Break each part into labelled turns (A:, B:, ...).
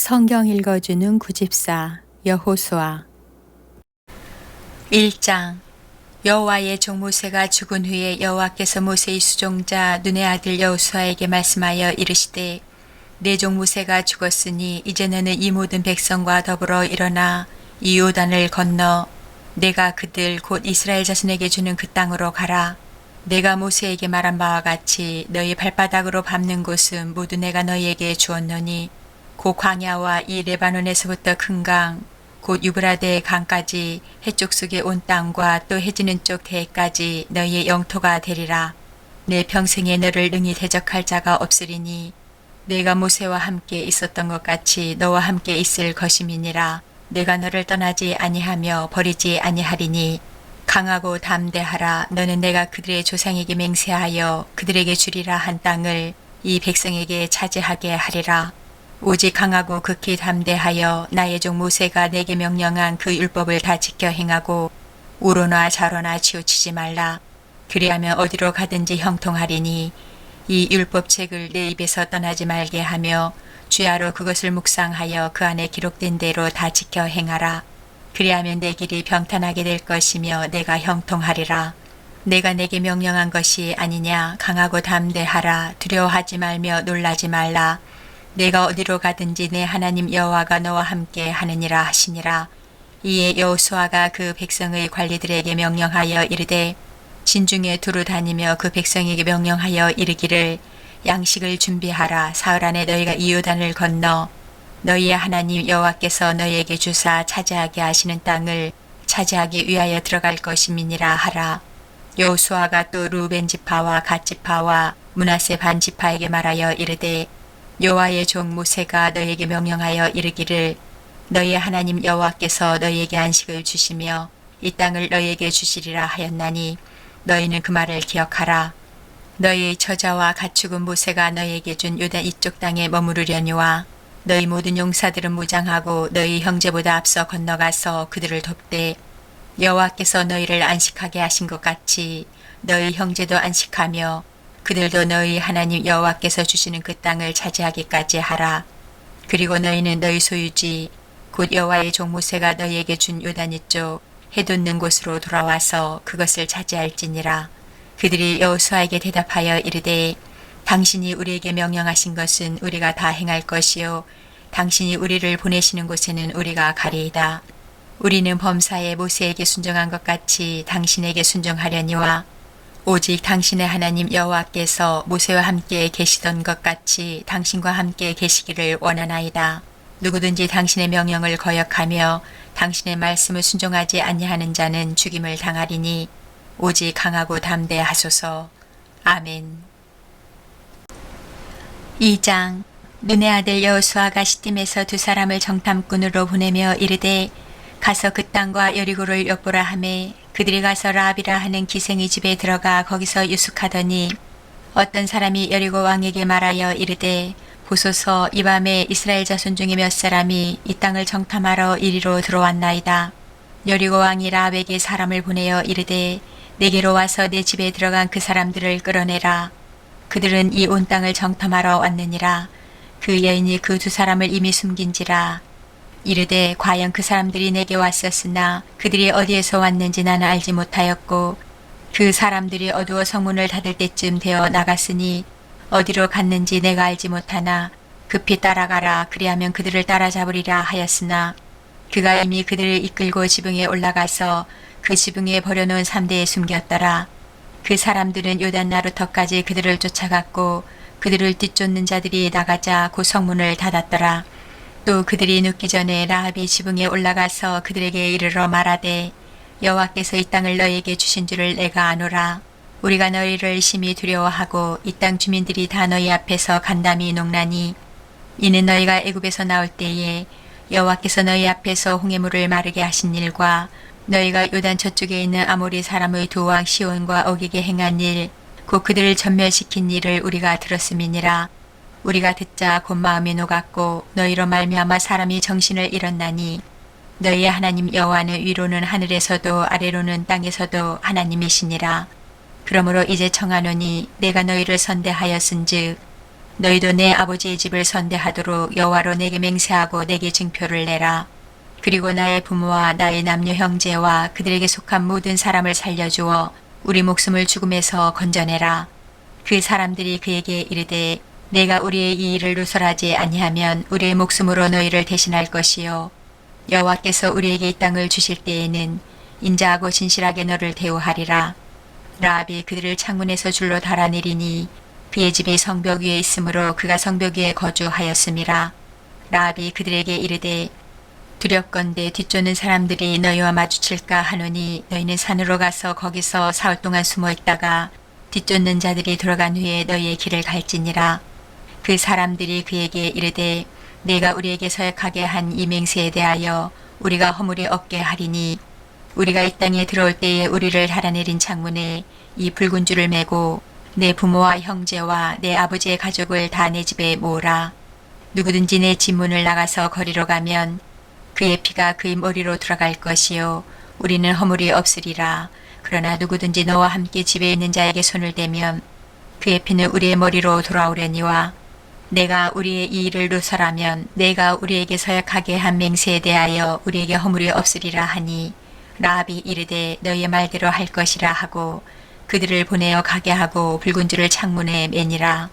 A: 성경 읽어주는 구집사 여호수아 1장. 여호와의 종 모세가 죽은 후에 여호와께서 모세의 수종자 눈의 아들 여호수아에게 말씀하여 이르시되 내 종 모세가 죽었으니 이제 너는 이 모든 백성과 더불어 일어나 이 요단을 건너 내가 그들 곧 이스라엘 자손에게 주는 그 땅으로 가라. 내가 모세에게 말한 바와 같이 너희 발바닥으로 밟는 곳은 모두 내가 너희에게 주었노니 곧 광야와 이 레바논에서부터 큰 강, 곧 유브라데 강까지 해쪽 속의 온 땅과 또 해지는 쪽 대해까지 너희의 영토가 되리라. 내 평생에 너를 능히 대적할 자가 없으리니 내가 모세와 함께 있었던 것 같이 너와 함께 있을 것임이니라. 내가 너를 떠나지 아니하며 버리지 아니하리니 강하고 담대하라. 너는 내가 그들의 조상에게 맹세하여 그들에게 주리라 한 땅을 이 백성에게 차지하게 하리라. 오직 강하고 극히 담대하여 나의 종 모세가 내게 명령한 그 율법을 다 지켜 행하고 우로나 좌로나 치우치지 말라. 그리하면 어디로 가든지 형통하리니 이 율법책을 내 입에서 떠나지 말게 하며 주야로 그것을 묵상하여 그 안에 기록된 대로 다 지켜 행하라. 그리하면 내 길이 평탄하게 될 것이며 내가 형통하리라. 내가 내게 명령한 것이 아니냐. 강하고 담대하라. 두려워하지 말며 놀라지 말라. 내가 어디로 가든지 내 하나님 여호와가 너와 함께 하느니라 하시니라. 이에 여호수아가 그 백성의 관리들에게 명령하여 이르되 진중에 두루 다니며 그 백성에게 명령하여 이르기를 양식을 준비하라. 사흘 안에 너희가 이 요단을 건너 너희의 하나님 여호와께서 너희에게 주사 차지하게 하시는 땅을 차지하기 위하여 들어갈 것임이니라 하라. 여호수아가 또 루벤 지파와 갓 지파와 므낫세 반 지파에게 말하여 이르되 여호와의 종 모세가 너희에게 명령하여 이르기를 너희의 하나님 여호와께서 너희에게 안식을 주시며 이 땅을 너희에게 주시리라 하였나니 너희는 그 말을 기억하라. 너희의 처자와 가축은 모세가 너희에게 준 요단 이쪽 땅에 머무르려니와 너희 모든 용사들은 무장하고 너희 형제보다 앞서 건너가서 그들을 돕되 여호와께서 너희를 안식하게 하신 것 같이 너희 형제도 안식하며 그들도 너희 하나님 여호와께서 주시는 그 땅을 차지하기까지 하라. 그리고 너희는 너희 소유지 곧 여호와의 종 모세가 너희에게 준 요단 이쪽 해돋는 곳으로 돌아와서 그것을 차지할지니라. 그들이 여호수아에게 대답하여 이르되 당신이 우리에게 명령하신 것은 우리가 다 행할 것이요 당신이 우리를 보내시는 곳에는 우리가 가리이다. 우리는 범사에 모세에게 순종한 것 같이 당신에게 순종하려니와 오직 당신의 하나님 여호와께서 모세와 함께 계시던 것 같이 당신과 함께 계시기를 원하나이다. 누구든지 당신의 명령을 거역하며 당신의 말씀을 순종하지 아니하는 자는 죽임을 당하리니 오직 강하고 담대하소서. 아멘. 2장. 눈의 아들 여호수아가 시딤에서 두 사람을 정탐꾼으로 보내며 이르되 가서 그 땅과 여리고를 엿보라 하매 그들이 가서 라합이라 하는 기생의 집에 들어가 거기서 유숙하더니 어떤 사람이 여리고 왕에게 말하여 이르되 보소서 이 밤에 이스라엘 자손 중에 몇 사람이 이 땅을 정탐하러 이리로 들어왔나이다. 여리고 왕이 라합에게 사람을 보내어 이르되 내게로 와서 내 집에 들어간 그 사람들을 끌어내라. 그들은 이 온 땅을 정탐하러 왔느니라. 그 여인이 그 두 사람을 이미 숨긴지라. 이르되 과연 그 사람들이 내게 왔었으나 그들이 어디에서 왔는지 나는 알지 못하였고 그 사람들이 어두워 성문을 닫을 때쯤 되어 나갔으니 어디로 갔는지 내가 알지 못하나 급히 따라가라. 그리하면 그들을 따라잡으리라 하였으나 그가 이미 그들을 이끌고 지붕에 올라가서 그 지붕에 버려놓은 삼대에 숨겼더라. 그 사람들은 요단 나루터까지 그들을 쫓아갔고 그들을 뒤쫓는 자들이 나가자 곧 성문을 닫았더라. 또 그들이 눕기 전에 라합이 지붕에 올라가서 그들에게 이르러 말하되 여호와께서 이 땅을 너희에게 주신 줄을 내가 아노라. 우리가 너희를 심히 두려워하고 이 땅 주민들이 다 너희 앞에서 간담이 녹나니 이는 너희가 애굽에서 나올 때에 여호와께서 너희 앞에서 홍해물을 마르게 하신 일과 너희가 요단 저쪽에 있는 아모리 사람의 두 왕 시온과 어기게 행한 일 곧 그들을 전멸시킨 일을 우리가 들었음이니라. 우리가 듣자 곧 마음이 녹았고 너희로 말미암아 사람이 정신을 잃었나니 너희의 하나님 여호와는 위로는 하늘에서도 아래로는 땅에서도 하나님이시니라. 그러므로 이제 청하노니 내가 너희를 선대하였은즉 너희도 내 아버지의 집을 선대하도록 여호와로 내게 맹세하고 내게 증표를 내라. 그리고 나의 부모와 나의 남녀 형제와 그들에게 속한 모든 사람을 살려주어 우리 목숨을 죽음에서 건져내라. 그 사람들이 그에게 이르되 내가 우리의 이 일을 누설하지 아니하면 우리의 목숨으로 너희를 대신할 것이요 여호와께서 우리에게 이 땅을 주실 때에는 인자하고 진실하게 너를 대우하리라. 라합이 그들을 창문에서 줄로 달아내리니 그의 집이 성벽 위에 있으므로 그가 성벽 위에 거주하였음이라. 라합이 그들에게 이르되 두렵건대 뒤쫓는 사람들이 너희와 마주칠까 하노니 너희는 산으로 가서 거기서 사흘 동안 숨어 있다가 뒤쫓는 자들이 돌아간 후에 너희의 길을 갈지니라. 그 사람들이 그에게 이르되 내가 우리에게 서약하게 한 이 맹세에 대하여 우리가 허물이 없게 하리니 우리가 이 땅에 들어올 때에 우리를 달아내린 창문에 이 붉은 줄을 매고 내 부모와 형제와 내 아버지의 가족을 다 내 집에 모으라. 누구든지 내 집 문을 나가서 거리로 가면 그의 피가 그의 머리로 들어갈 것이요 우리는 허물이 없으리라. 그러나 누구든지 너와 함께 집에 있는 자에게 손을 대면 그의 피는 우리의 머리로 돌아오려니와 내가 우리의 이 일을 누설하면 내가 우리에게 서약하게 한 맹세에 대하여 우리에게 허물이 없으리라 하니 라합이 이르되 너희의 말대로 할 것이라 하고 그들을 보내어 가게 하고 붉은 줄을 창문에 매니라.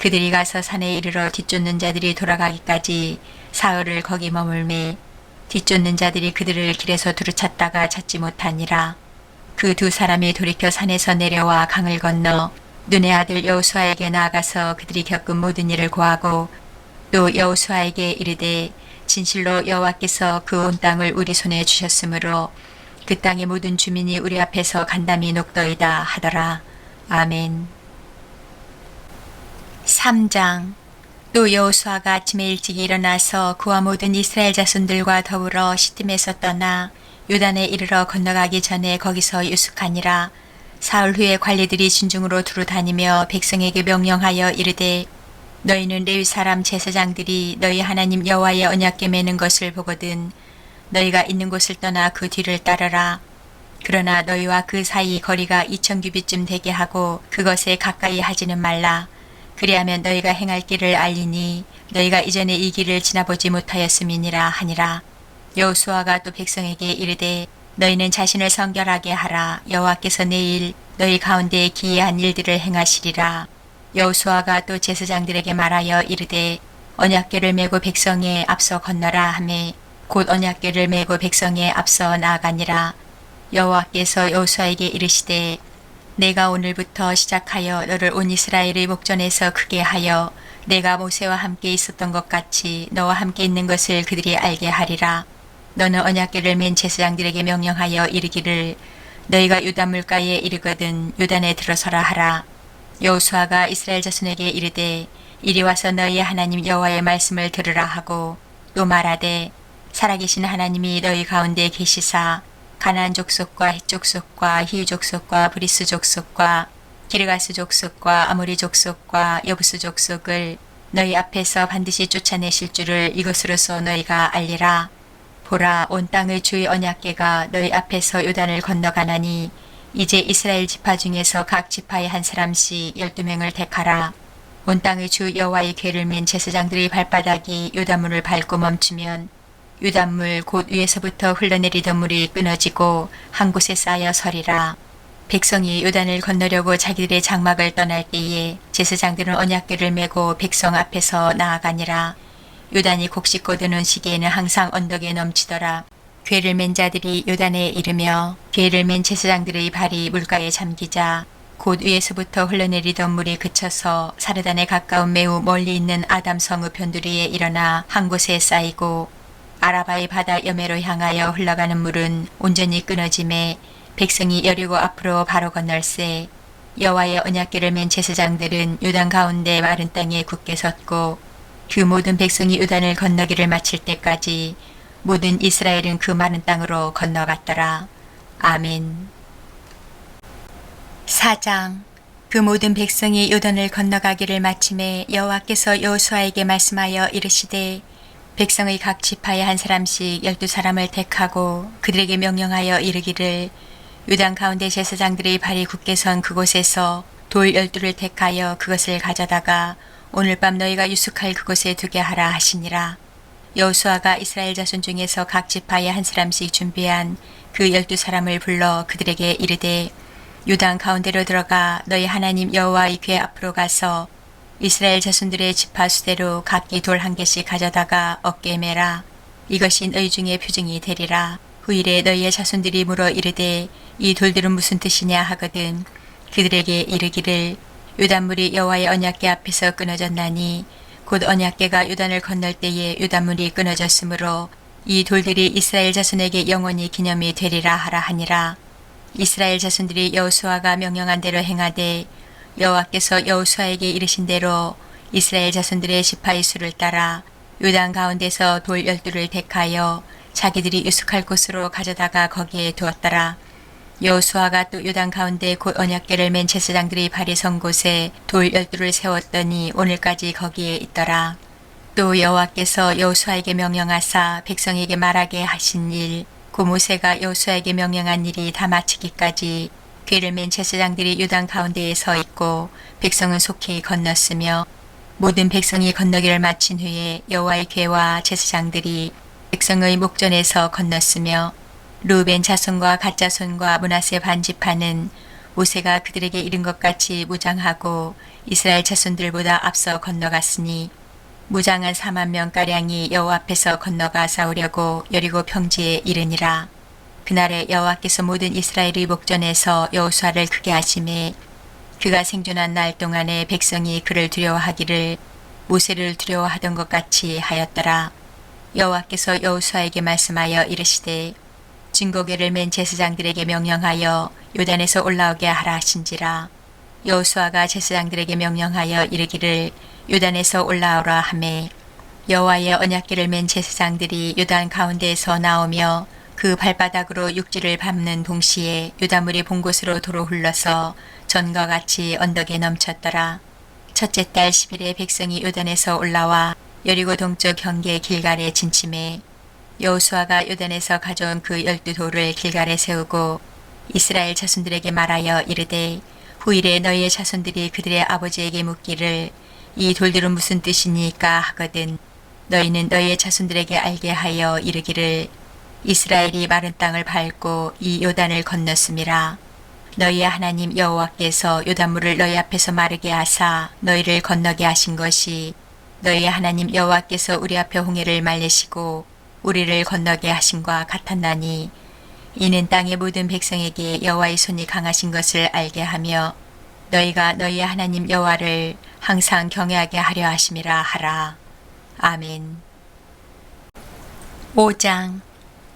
A: 그들이 가서 산에 이르러 뒤쫓는 자들이 돌아가기까지 사흘을 거기 머물매 뒤쫓는 자들이 그들을 길에서 두루찾다가 찾지 못하니라. 그 두 사람이 돌이켜 산에서 내려와 강을 건너 눈의 아들 여호수아에게 나아가서 그들이 겪은 모든 일을 고하고 또 여호수아에게 이르되 진실로 여호와께서 그 온 땅을 우리 손에 주셨으므로 그 땅의 모든 주민이 우리 앞에서 간담이 녹더이다 하더라. 아멘. 3장. 또 여호수아가 아침에 일찍 일어나서 그와 모든 이스라엘 자손들과 더불어 시팀에서 떠나 요단에 이르러 건너가기 전에 거기서 유숙하니라. 사흘 후에 관리들이 진중으로 두루 다니며 백성에게 명령하여 이르되 너희는 레위 사람 제사장들이 너희 하나님 여호와의 언약궤 매는 것을 보거든 너희가 있는 곳을 떠나 그 뒤를 따르라. 그러나 너희와 그 사이 거리가 2000규빗쯤 되게 하고 그것에 가까이 하지는 말라. 그리하면 너희가 행할 길을 알리니 너희가 이전에 이 길을 지나보지 못하였음이니라 하니라. 여호수아가 또 백성에게 이르되 너희는 자신을 성결하게 하라. 여호와께서 내일 너희 가운데 기이한 일들을 행하시리라. 여호수아가 또 제사장들에게 말하여 이르되 언약궤를 메고 백성에 앞서 건너라 하매 곧 언약궤를 메고 백성에 앞서 나아가니라. 여호와께서 여호수아에게 이르시되 내가 오늘부터 시작하여 너를 온 이스라엘의 목전에서 크게 하여 내가 모세와 함께 있었던 것 같이 너와 함께 있는 것을 그들이 알게 하리라. 너는 언약궤를 맨 제사장들에게 명령하여 이르기를 너희가 요단 물가에 이르거든 요단에 들어서라 하라. 여호수아가 이스라엘 자손에게 이르되 이리 와서 너희의 하나님 여호와의 말씀을 들으라 하고 또 말하되 살아계신 하나님이 너희 가운데 계시사 가나안 족속과 헷 족속과 히브 족속과 브리스 족속과 기르가스 족속과 아모리 족속과 여부스 족속을 너희 앞에서 반드시 쫓아내실 줄을 이것으로써 너희가 알리라. 보라 온 땅의 주의 언약궤가 너희 앞에서 요단을 건너가나니 이제 이스라엘 지파 중에서 각 지파에 한 사람씩 12명을 택하라. 온 땅의 주 여호와의 궤를 맨 제사장들의 발바닥이 요단물을 밟고 멈추면 요단물 곧 위에서부터 흘러내리던 물이 끊어지고 한 곳에 쌓여 서리라. 백성이 요단을 건너려고 자기들의 장막을 떠날 때에 제사장들은 언약궤를 메고 백성 앞에서 나아가니라. 요단이 곡식 거두는 시기에는 항상 언덕에 넘치더라. 궤를 맨 자들이 요단에 이르며 궤를 맨 제사장들의 발이 물가에 잠기자 곧 위에서부터 흘러내리던 물이 그쳐서 사르단에 가까운 매우 멀리 있는 아담성 우편두리에 일어나 한 곳에 쌓이고 아라바의 바다 여매로 향하여 흘러가는 물은 온전히 끊어짐에 백성이 여리고 앞으로 바로 건널세. 여호와의 언약궤를 맨 제사장들은 요단 가운데 마른 땅에 굳게 섰고 그 모든 백성이 요단을 건너기를 마칠 때까지 모든 이스라엘은 그 마른 땅으로 건너갔더라. 아멘. 4장. 그 모든 백성이 요단을 건너가기를 마침에 여호와께서 여호수아에게 말씀하여 이르시되 백성의 각 지파에 한 사람씩 12사람을 택하고 그들에게 명령하여 이르기를 요단 가운데 제사장들의 발이 굳게 선 그곳에서 돌 12를 택하여 그것을 가져다가 오늘 밤 너희가 유숙할 그곳에 두게 하라 하시니라. 여호수아가 이스라엘 자손 중에서 각 지파에 한 사람씩 준비한 그 12사람을 불러 그들에게 이르되 요단 가운데로 들어가 너희 하나님 여호와의 궤 앞으로 가서 이스라엘 자손들의 지파 수대로 각기 돌 한 개씩 가져다가 어깨에 매라. 이것이 너희 중에 표징이 되리라. 후일에 너희의 자손들이 물어 이르되 이 돌들은 무슨 뜻이냐 하거든 그들에게 이르기를 요단물이 여호와의 언약궤 앞에서 끊어졌나니 곧 언약궤가 요단을 건널 때에 요단물이 끊어졌으므로 이 돌들이 이스라엘 자손에게 영원히 기념이 되리라 하라 하니라. 이스라엘 자손들이 여호수아가 명령한 대로 행하되 여호와께서 여호수아에게 이르신 대로 이스라엘 자손들의 지파의 수를 따라 요단 가운데서 돌 12를 택하여 자기들이 유숙할 곳으로 가져다가 거기에 두었더라. 여호수아가 또 요단 가운데 곧 언약궤를 맨 제사장들이 발이 선 곳에 돌 12를 세웠더니 오늘까지 거기에 있더라. 또 여호와께서 여호수아에게 명령하사 백성에게 말하게 하신 일 고 모세가 여호수아에게 명령한 일이 다 마치기까지 궤를 맨 제사장들이 요단 가운데에 서 있고 백성은 속히 건넜으며 모든 백성이 건너기를 마친 후에 여호와의 궤와 제사장들이 백성의 목전에서 건넜으며 루벤 자손과 갓 자손과 므낫세 반지파는 모세가 그들에게 이른 것 같이 무장하고 이스라엘 자손들보다 앞서 건너갔으니 무장한 4만 명가량이 여호와 앞에서 건너가 싸우려고 여리고 평지에 이르니라. 그날에 여호와께서 모든 이스라엘의 목전에서 여호수아를 크게 하심에 그가 생존한 날 동안에 백성이 그를 두려워하기를 모세를 두려워하던 것 같이 하였더라. 여호와께서 여호수아에게 말씀하여 이르시되 증거궤를 맨 제사장들에게 명령하여 요단에서 올라오게 하라 하신지라. 여호수아가 제사장들에게 명령하여 이르기를 요단에서 올라오라 하매 여호와의 언약궤를 맨 제사장들이 요단 가운데에서 나오며 그 발바닥으로 육지를 밟는 동시에 요단물이 본 곳으로 도로 흘러서 전과 같이 언덕에 넘쳤더라. 첫째 달 10일에 백성이 요단에서 올라와 여리고 동쪽 경계 길갈에 진침해 여호수아가 요단에서 가져온 그 12돌을 길갈에 세우고 이스라엘 자손들에게 말하여 이르되 후일에 너희의 자손들이 그들의 아버지에게 묻기를 이 돌들은 무슨 뜻이니까 하거든 너희는 너희의 자손들에게 알게 하여 이르기를 이스라엘이 마른 땅을 밟고 이 요단을 건넜음이라. 너희의 하나님 여호와께서 요단물을 너희 앞에서 마르게 하사 너희를 건너게 하신 것이 너희의 하나님 여호와께서 우리 앞에 홍해를 말리시고 우리를 건너게 하신과 같았나니 이는 땅의 모든 백성에게 여호와의 손이 강하신 것을 알게 하며 너희가 너희의 하나님 여호와를 항상 경외하게 하려 하심이라 하라. 아멘. 5장.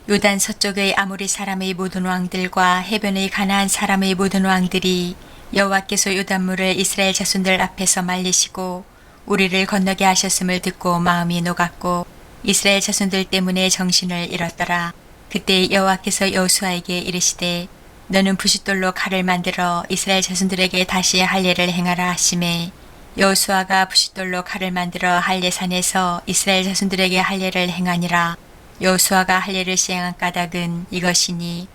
A: 요단 서쪽의 아모리 사람의 모든 왕들과 해변의 가나안 사람의 모든 왕들이 여호와께서 요단물을 이스라엘 자손들 앞에서 말리시고 우리를 건너게 하셨음을 듣고 마음이 녹았고 이스라엘 자손들 때문에 정신을 잃었더라. 그때 여호와께서 여호수아에게 이르시되 너는 부싯돌로 칼을 만들어 이스라엘 자손들에게 다시 할례를 행하라 하시매 여호수아가 부싯돌로 칼을 만들어 할례산에서 이스라엘 자손들에게 할례를 행하니라. 여호수아가 할례를 시행한 까닭은 이것이니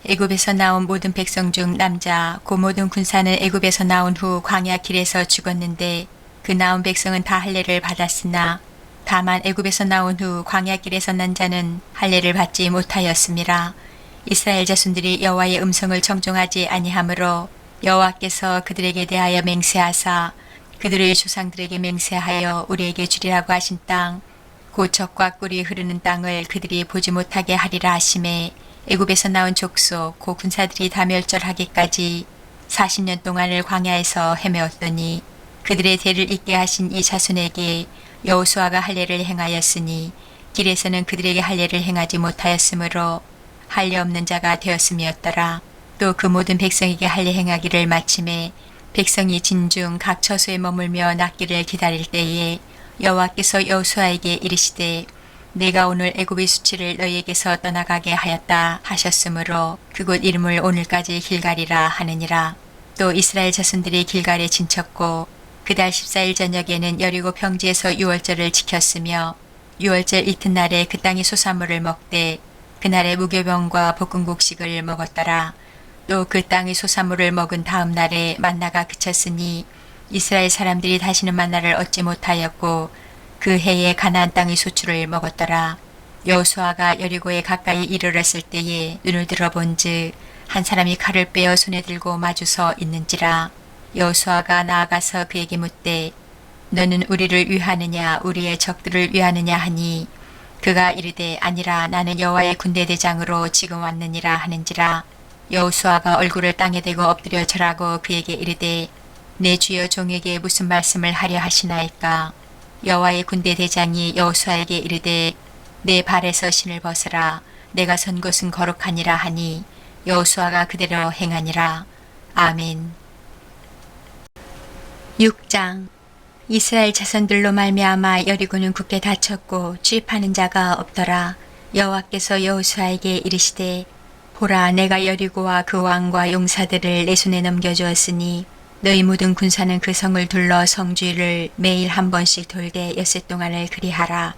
A: 애굽에서 나온 모든 백성 중 남자 그 모든 군사는 애굽에서 나온 후 광야 길에서 죽었는데 그 나온 백성은 다 할례를 받았으나 다만 애굽에서 나온 후 광야 길에서 난 자는 할례를 받지 못하였음이라. 이스라엘 자손들이 여호와의 음성을 청종하지 아니하므로 여호와께서 그들에게 대하여 맹세하사 그들의 조상들에게 맹세하여 우리에게 주리라고 하신 땅 곧 젖과 꿀이 흐르는 땅을 그들이 보지 못하게 하리라 하심에 애굽에서 나온 족속 그 군사들이 다 멸절하기까지 40년 동안을 광야에서 헤매었더니 그들의 대를 잇게 하신 이 자손에게 여호수아가 할례를 행하였으니 길에서는 그들에게 할례를 행하지 못하였으므로 할례 없는 자가 되었음이었더라. 또 그 모든 백성에게 할례 행하기를 마침에 백성이 진중 각 처소에 머물며 낫기를 기다릴 때에 여호와께서 여호수아에게 이르시되 내가 오늘 애굽의 수치를 너희에게서 떠나가게 하였다 하셨으므로 그곳 이름을 오늘까지 길갈이라 하느니라. 또 이스라엘 자손들이 길갈에 진쳤고 그달 14일 저녁에는 여리고 평지에서 유월절을 지켰으며 유월절 이튿날에 그 땅의 소산물을 먹되 그날에 무교병과 볶음국식을 먹었더라. 또 그 땅의 소산물을 먹은 다음 날에 만나가 그쳤으니 이스라엘 사람들이 다시는 만나를 얻지 못하였고 그 해에 가나안 땅의 소출을 먹었더라. 여호수아가 여리고에 가까이 이르렀을 때에 눈을 들어본즉 한 사람이 칼을 빼어 손에 들고 마주서 있는지라. 여호수아가 나아가서 그에게 묻되 너는 우리를 위하느냐 우리의 적들을 위하느냐 하니 그가 이르되 아니라 나는 여호와의 군대 대장으로 지금 왔느니라 하는지라. 여호수아가 얼굴을 땅에 대고 엎드려 절하고 그에게 이르되 내 주여 종에게 무슨 말씀을 하려 하시나이까. 여호와의 군대 대장이 여호수아에게 이르되 내 발에서 신을 벗으라 내가 선 곳은 거룩하니라 하니 여호수아가 그대로 행하니라. 아멘. 6장. 이스라엘 자손들로 말미암아 여리고는 굳게 닫혔고 취입하는 자가 없더라. 여호와께서 여호수아에게 이르시되 보라 내가 여리고와 그 왕과 용사들을 내 손에 넘겨주었으니 너희 모든 군사는 그 성을 둘러 성주를 매일 한 번씩 돌되 엿새 동안을 그리하라.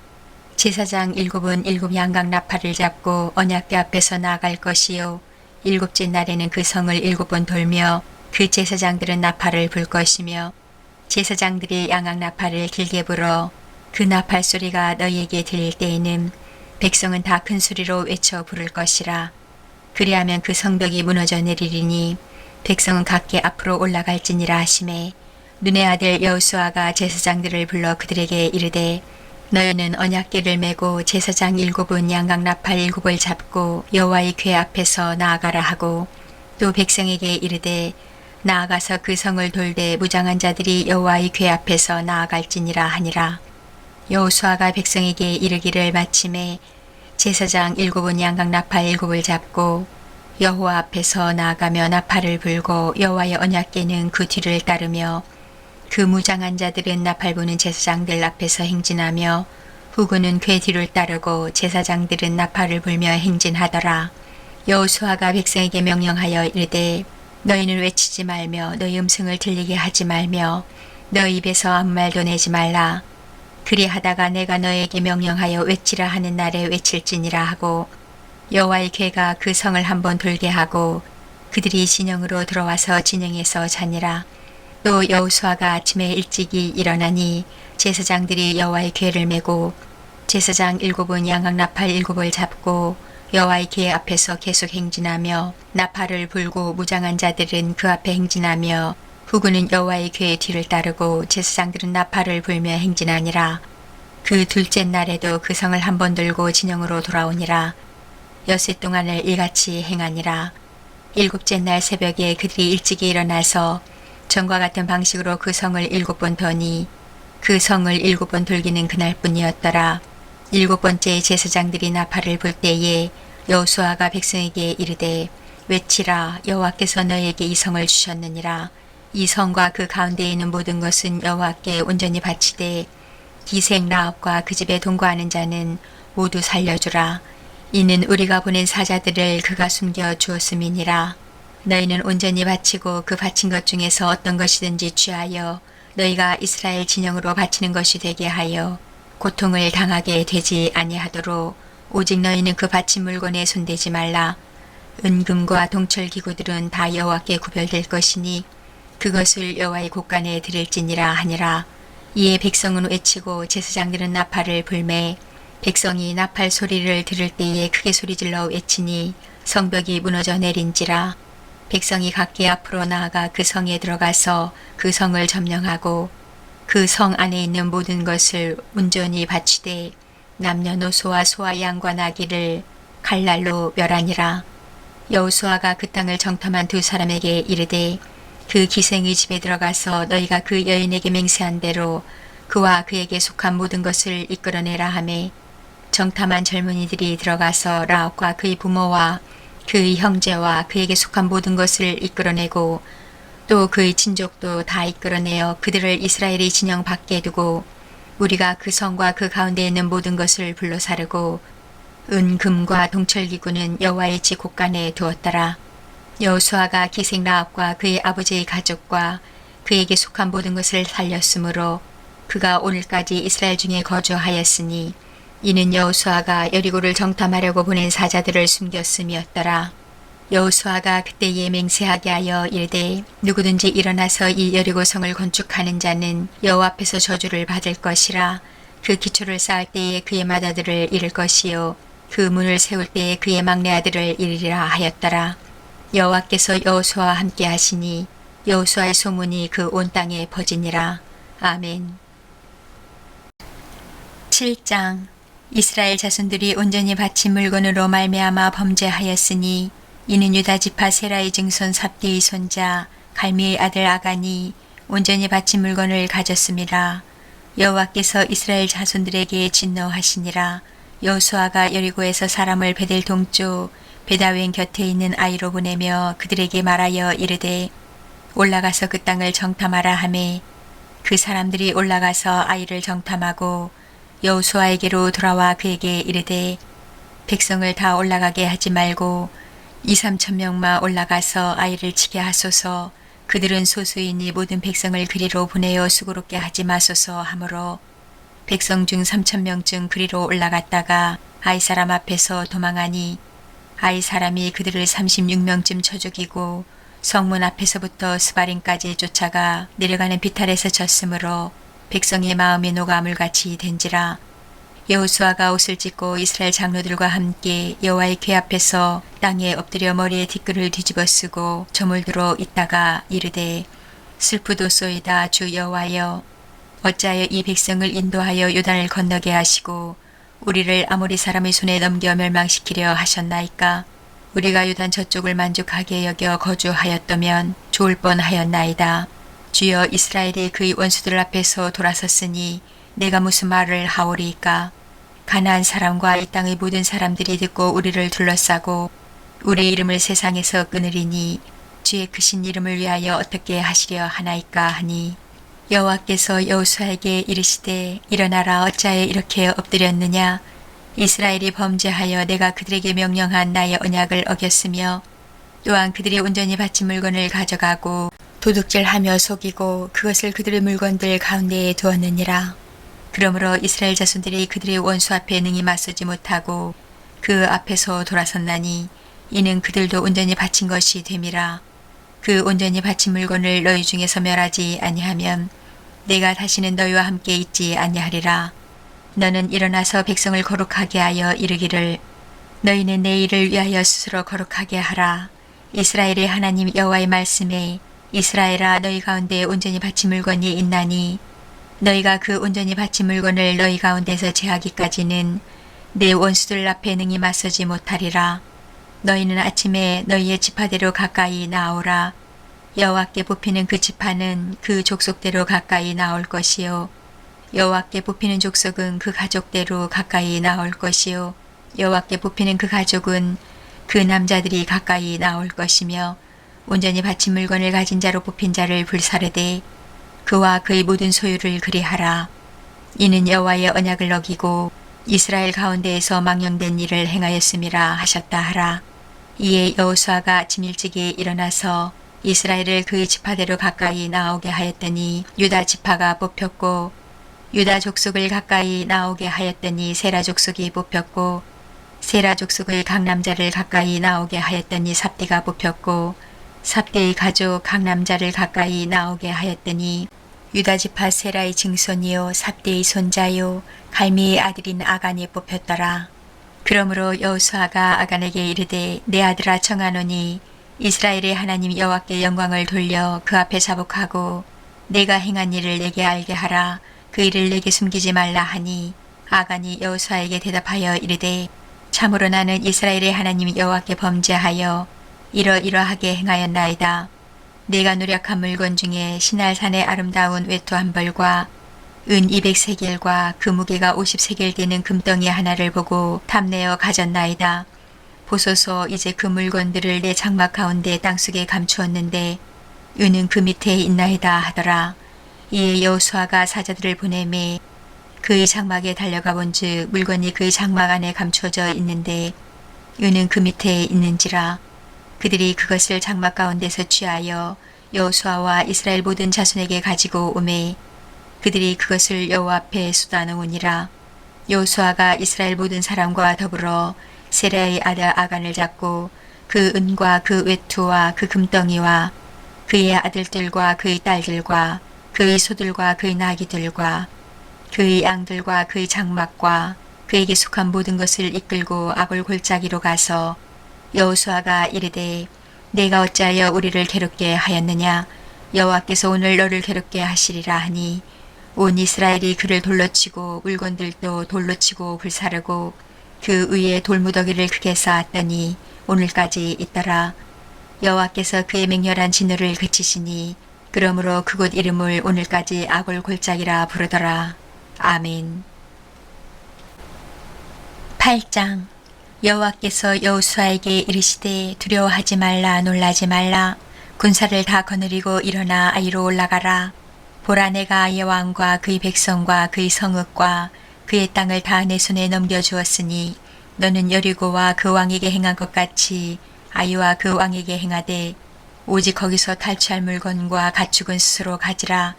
A: 제사장 7은 7 양각 나팔을 잡고 언약궤 앞에서 나아갈 것이요 일곱째 날에는 그 성을 7번 돌며 그 제사장들은 나팔을 불 것이며 제사장들이 양악 나팔을 길게 불어 그 나팔 소리가 너희에게 들릴 때에는 백성은 다 큰 소리로 외쳐 부를 것이라. 그리하면 그 성벽이 무너져 내리리니 백성은 각기 앞으로 올라갈지니라 하시매 눈의 아들 여호수아가 제사장들을 불러 그들에게 이르되 너희는 언약궤를 메고 제사장 7은 양각 나팔 7을 잡고 여호와의 궤 앞에서 나아가라 하고 또 백성에게 이르되 나아가서 그 성을 돌되 무장한 자들이 여호와의 궤 앞에서 나아갈지니라 하니라. 여호수아가 백성에게 이르기를 마침에 제사장 7은 양각 나팔 7을 잡고 여호와 앞에서 나아가며 나팔을 불고 여호와의 언약궤는 그 뒤를 따르며 그 무장한 자들은 나팔 부는 제사장들 앞에서 행진하며 후군은 궤 뒤를 따르고 제사장들은 나팔을 불며 행진하더라. 여호수아가 백성에게 명령하여 이르되 너희는 외치지 말며 너희 음성을 들리게 하지 말며 너희 입에서 아무 말도 내지 말라. 그리하다가 내가 너에게 명령하여 외치라 하는 날에 외칠지니라 하고 여호와의 궤가 그 성을 한번 돌게 하고 그들이 진영으로 들어와서 진영에서 자니라. 또 여호수아가 아침에 일찍이 일어나니 제사장들이 여호와의 궤를 메고 제사장 7은 양각 나팔 7을 잡고 여호와의 궤 앞에서 계속 행진하며 나팔을 불고 무장한 자들은 그 앞에 행진하며 후군은 여호와의 궤의 뒤를 따르고 제사장들은 나팔을 불며 행진하니라. 그 둘째 날에도 그 성을 한번 돌고 진영으로 돌아오니라. 엿새 동안을 이같이 행하니라. 일곱째 날 새벽에 그들이 일찍이 일어나서 전과 같은 방식으로 그 성을 7번 더니 그 성을 7번 돌기는 그날뿐이었더라. 7번째 제사장들이 나팔을 불 때에 여호수아가 백성에게 이르되 외치라 여호와께서 너에게 이 성을 주셨느니라. 이 성과 그 가운데에 있는 모든 것은 여호와께 온전히 바치되 기생 라합과 그 집에 동거하는 자는 모두 살려주라. 이는 우리가 보낸 사자들을 그가 숨겨 주었음이니라. 너희는 온전히 바치고 그 바친 것 중에서 어떤 것이든지 취하여 너희가 이스라엘 진영으로 바치는 것이 되게 하여 고통을 당하게 되지 아니하도록 오직 너희는 그 바친 물건에 손대지 말라. 은금과 동철기구들은 다 여호와께 구별될 것이니 그것을 여호와의 곳간에 드릴지니라 하니라. 이에 백성은 외치고 제사장들은 나팔을 불매 백성이 나팔 소리를 들을 때에 크게 소리질러 외치니 성벽이 무너져 내린지라. 백성이 각기 앞으로 나아가 그 성에 들어가서 그 성을 점령하고 그 성 안에 있는 모든 것을 온전히 바치되 남녀노소와 소와 양과 나귀를 칼날로 멸하니라. 여호수아가 그 땅을 정탐한 두 사람에게 이르되 그 기생의 집에 들어가서 너희가 그 여인에게 맹세한 대로 그와 그에게 속한 모든 것을 이끌어내라 하매 정탐한 젊은이들이 들어가서 라합과 그의 부모와 그의 형제와 그에게 속한 모든 것을 이끌어내고 또 그의 친족도 다 이끌어내어 그들을 이스라엘의 진영 밖에 두고 우리가 그 성과 그 가운데 있는 모든 것을 불러 사르고 은금과 동철기구는 여호와의 집 곳간에 두었더라. 여호수아가 기생 라합과 그의 아버지의 가족과 그에게 속한 모든 것을 살렸으므로 그가 오늘까지 이스라엘 중에 거주하였으니 이는 여호수아가 여리고를 정탐하려고 보낸 사자들을 숨겼음이었더라. 여호수아가 그때에 맹세하게 하여 이르되 누구든지 일어나서 이 여리고성을 건축하는 자는 여호와 앞에서 저주를 받을 것이라. 그 기초를 쌓을 때에 그의 맏아들을 잃을 것이요 그 문을 세울 때에 그의 막내 아들을 잃으리라 하였더라. 여호와께서 여호수아와 함께 하시니 여호수아의 소문이 그 온 땅에 퍼지니라. 아멘. 7장. 이스라엘 자손들이 온전히 바친 물건으로 말미암아 범죄하였으니 이는 유다 지파 세라의 증손 삽디의 손자 갈미의 아들 아간이 온전히 바친 물건을 가졌음이라. 여호와께서 이스라엘 자손들에게 진노하시니라. 여호수아가 여리고에서 사람을 베델 동쪽 베다웬 곁에 있는 아이로 보내며 그들에게 말하여 이르되 올라가서 그 땅을 정탐하라 하매 그 사람들이 올라가서 아이를 정탐하고 여호수아에게로 돌아와 그에게 이르되 백성을 다 올라가게 하지 말고 2~3천 명만 올라가서 아이를 치게 하소서. 그들은 소수이니 모든 백성을 그리로 보내어 수고롭게 하지 마소서 하므로 백성 중 3,000명쯤 그리로 올라갔다가 아이 사람 앞에서 도망하니 아이 사람이 그들을 36명쯤 쳐 죽이고 성문 앞에서부터 스바림까지 쫓아가 내려가는 비탈에서 쳤으므로 백성의 마음이 녹아물같이 된지라. 여호수아가 옷을 찢고 이스라엘 장로들과 함께 여호와의 궤 앞에서 땅에 엎드려 머리에 뒷글을 뒤집어 쓰고 저물도록 있다가 이르되 슬프도소이다 주 여호와여 어찌하여 이 백성을 인도하여 요단을 건너게 하시고 우리를 아모리 사람의 손에 넘겨 멸망시키려 하셨나이까. 우리가 요단 저쪽을 만족하게 여겨 거주하였다면 좋을 뻔하였나이다. 주여 이스라엘이 그의 원수들 앞에서 돌아섰으니 내가 무슨 말을 하오리이까. 가나안 사람과 이 땅의 모든 사람들이 듣고 우리를 둘러싸고 우리 이름을 세상에서 끊으리니 주의 크신 이름을 위하여 어떻게 하시려 하나이까 하니 여호와께서 여호수아에게 이르시되 일어나라 어찌하여 이렇게 엎드렸느냐. 이스라엘이 범죄하여 내가 그들에게 명령한 나의 언약을 어겼으며 또한 그들이 온전히 바친 물건을 가져가고 도둑질하며 속이고 그것을 그들의 물건들 가운데에 두었느니라. 그러므로 이스라엘 자손들이 그들의 원수 앞에 능히 맞서지 못하고 그 앞에서 돌아섰나니 이는 그들도 온전히 바친 것이 됨이라. 그 온전히 바친 물건을 너희 중에서 멸하지 아니하면 내가 다시는 너희와 함께 있지 아니하리라. 너는 일어나서 백성을 거룩하게 하여 이르기를 너희는 내 일을 위하여 스스로 거룩하게 하라. 이스라엘의 하나님 여호와의 말씀에 이스라엘아 너희 가운데 온전히 바친 물건이 있나니 너희가 그 온전히 바친 물건을 너희 가운데서 제하기까지는 내 원수들 앞에 능히 맞서지 못하리라. 너희는 아침에 너희의 지파대로 가까이 나오라. 여호와께 뽑히는 그 지파는 그 족속대로 가까이 나올 것이요 여호와께 뽑히는 족속은 그 가족대로 가까이 나올 것이요 여호와께 뽑히는 그 가족은 그 남자들이 가까이 나올 것이며 온전히 바친 물건을 가진 자로 뽑힌 자를 불사르되 그와 그의 모든 소유를 그리하라. 이는 여호와의 언약을 어기고 이스라엘 가운데에서 망령된 일을 행하였음이라 하셨다 하라. 이에 여호수아가 아침 일찍이 일어나서 이스라엘을 그의 지파대로 가까이 나오게 하였더니 유다 지파가 뽑혔고 유다 족속을 가까이 나오게 하였더니 세라 족속이 뽑혔고 세라 족속의 각 남자를 가까이 나오게 하였더니 삽디가 뽑혔고 삽디의 가족 각 남자를 가까이 나오게 하였더니 유다 지파 세라의 증손이요 삽디의 손자요 갈미의 아들인 아간이 뽑혔더라. 그러므로 여호수아가 아간에게 이르되 내 아들아 청하노니 이스라엘의 하나님 여호와께 영광을 돌려 그 앞에 자복하고 내가 행한 일을 내게 알게 하라. 그 일을 내게 숨기지 말라 하니 아간이 여호수아에게 대답하여 이르되 참으로 나는 이스라엘의 하나님 여호와께 범죄하여 이러이러하게 행하였나이다. 내가 노력한 물건 중에 시날산의 아름다운 외투 한 벌과 은 200세겔과 그 무게가 50세겔 되는 금덩이 하나를 보고 탐내어 가졌나이다. 보소서 이제 그 물건들을 내 장막 가운데 땅속에 감추었는데 은은 그 밑에 있나이다 하더라. 이에 여호수아가 사자들을 보내매 그의 장막에 달려가 본즉 물건이 그의 장막 안에 감추어져 있는데 은은 그 밑에 있는지라. 그들이 그것을 장막 가운데서 취하여 여호수아와 이스라엘 모든 자손에게 가지고 오매 그들이 그것을 여호와 앞에 쏟아놓으니라. 여호수아가 이스라엘 모든 사람과 더불어 세라의 아들 아간을 잡고 그 은과 그 외투와 그 금덩이와 그의 아들들과 그의 딸들과 그의 소들과 그의 나귀들과 그의 양들과 그의 장막과 그에게 속한 모든 것을 이끌고 아골 골짜기로 가서 여호수아가 이르되 내가 어찌하여 우리를 괴롭게 하였느냐 여호와께서 오늘 너를 괴롭게 하시리라 하니 온 이스라엘이 그를 돌로 치고 물건들도 돌로 치고 불사르고 그 위에 돌무더기를 크게 쌓았더니 오늘까지 있더라. 여호와께서 그의 맹렬한 진노를 그치시니 그러므로 그곳 이름을 오늘까지 아골 골짜기라 부르더라. 아멘. 8장. 여호와께서 여호수아에게 이르시되 두려워하지 말라 놀라지 말라 군사를 다 거느리고 일어나 아이로 올라가라. 보라 내가 아이의 왕과 그의 백성과 그의 성읍과 그의 땅을 다 내 손에 넘겨주었으니 너는 여리고와 그 왕에게 행한 것 같이 아이와 그 왕에게 행하되 오직 거기서 탈취할 물건과 가축은 스스로 가지라.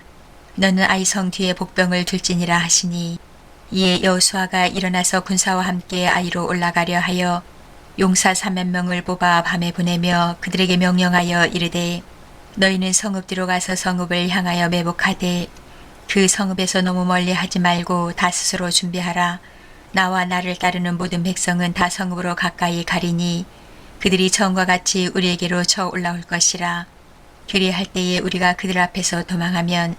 A: 너는 아이 성 뒤에 복병을 둘지니라 하시니 이에 여호수아가 일어나서 군사와 함께 아이로 올라가려 하여 용사 300명을 뽑아 밤에 보내며 그들에게 명령하여 이르되 너희는 성읍 뒤로 가서 성읍을 향하여 매복하되 그 성읍에서 너무 멀리 하지 말고 다 스스로 준비하라. 나와 나를 따르는 모든 백성은 다 성읍으로 가까이 가리니 그들이 처음과 같이 우리에게로 쳐 올라올 것이라. 그리할 때에 우리가 그들 앞에서 도망하면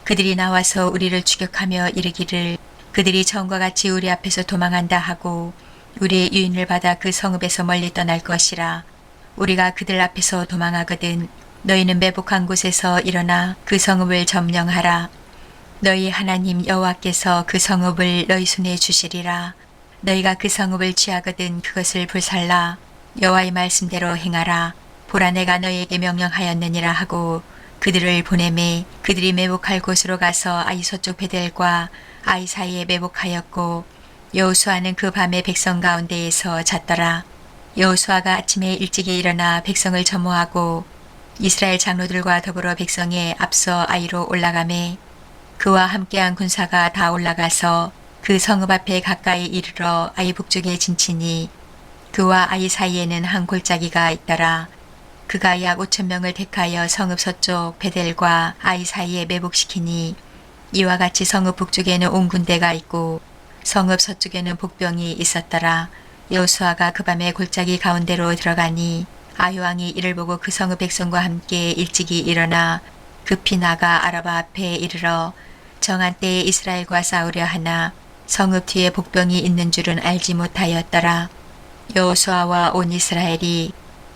A: 그들이 나와서 우리를 추격하며 이르기를 그들이 처음과 같이 우리 앞에서 도망한다 하고 우리의 유인을 받아 그 성읍에서 멀리 떠날 것이라. 우리가 그들 앞에서 도망하거든 너희는 매복한 곳에서 일어나 그 성읍을 점령하라. 너희 하나님 여호와께서 그 성읍을 너희 손에 주시리라. 너희가 그 성읍을 취하거든 그것을 불살라. 여호와의 말씀대로 행하라. 보라 내가 너희에게 명령하였느니라 하고 그들을 보내매 그들이 매복할 곳으로 가서 아이 서쪽 베델과 아이 사이에 매복하였고 여호수아는 그 밤에 백성 가운데에서 잤더라. 여호수아가 아침에 일찍이 일어나 백성을 점호하고 이스라엘 장로들과 더불어 백성에 앞서 아이로 올라가매 그와 함께한 군사가 다 올라가서 그 성읍 앞에 가까이 이르러 아이 북쪽에 진치니 그와 아이 사이에는 한 골짜기가 있더라. 그가 약 5,000명을 택하여 성읍 서쪽 베델과 아이 사이에 매복시키니 이와 같이 성읍 북쪽에는 온 군대가 있고 성읍 서쪽에는 복병이 있었더라. 여호수아가 그 밤에 골짜기 가운데로 들어가니 아이 왕이 이를 보고 그 성읍 백성과 함께 일찍이 일어나 급히 나가 아라바 앞에 이르러 정한 때에 이스라엘과 싸우려 하나 성읍 뒤에 복병이 있는 줄은 알지 못하였더라. 여호수아와 온 이스라엘이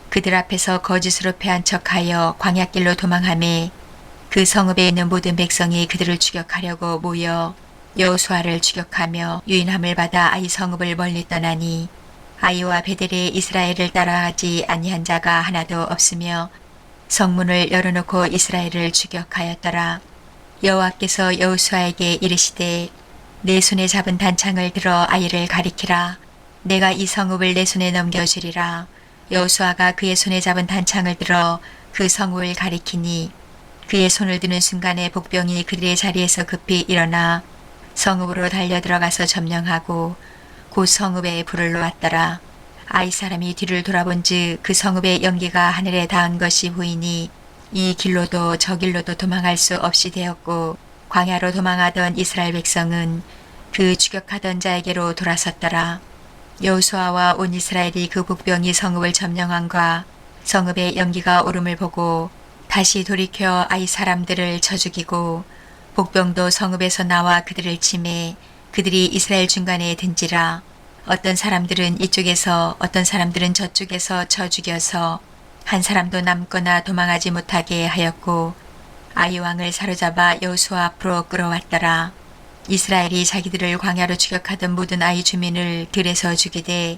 A: 그들 앞에서 거짓으로 패한 척하여 광야길로 도망하매 그 성읍에 있는 모든 백성이 그들을 추격하려고 모여 여호수아를 추격하며 유인함을 받아 아이 성읍을 멀리 떠나니 아이와 베델에 이스라엘을 따라하지 아니한 자가 하나도 없으며 성문을 열어놓고 이스라엘을 추격하였더라. 여호와께서 여호수아에게 이르시되 내 손에 잡은 단창을 들어 아이를 가리키라. 내가 이 성읍을 내 손에 넘겨주리라. 여호수아가 그의 손에 잡은 단창을 들어 그 성읍을 가리키니 그의 손을 드는 순간에 복병이 그들의 자리에서 급히 일어나 성읍으로 달려 들어가서 점령하고 곧 성읍에 불을 놓았더라. 아이 사람이 뒤를 돌아본즉 그 성읍의 연기가 하늘에 닿은 것이 보이니 이 길로도 저 길로도 도망할 수 없이 되었고 광야로 도망하던 이스라엘 백성은 그 추격하던 자에게로 돌아섰더라. 여호수아와 온 이스라엘이 그 복병이 성읍을 점령함과 성읍의 연기가 오름을 보고 다시 돌이켜 아이 사람들을 쳐 죽이고 복병도 성읍에서 나와 그들을 치매 그들이 이스라엘 중간에 든지라. 어떤 사람들은 이쪽에서 어떤 사람들은 저쪽에서 쳐 죽여서 한 사람도 남거나 도망하지 못하게 하였고 아이 왕을 사로잡아 여호수아 앞으로 끌어왔더라. 이스라엘이 자기들을 광야로 추격하던 모든 아이 주민을 들에서 죽이되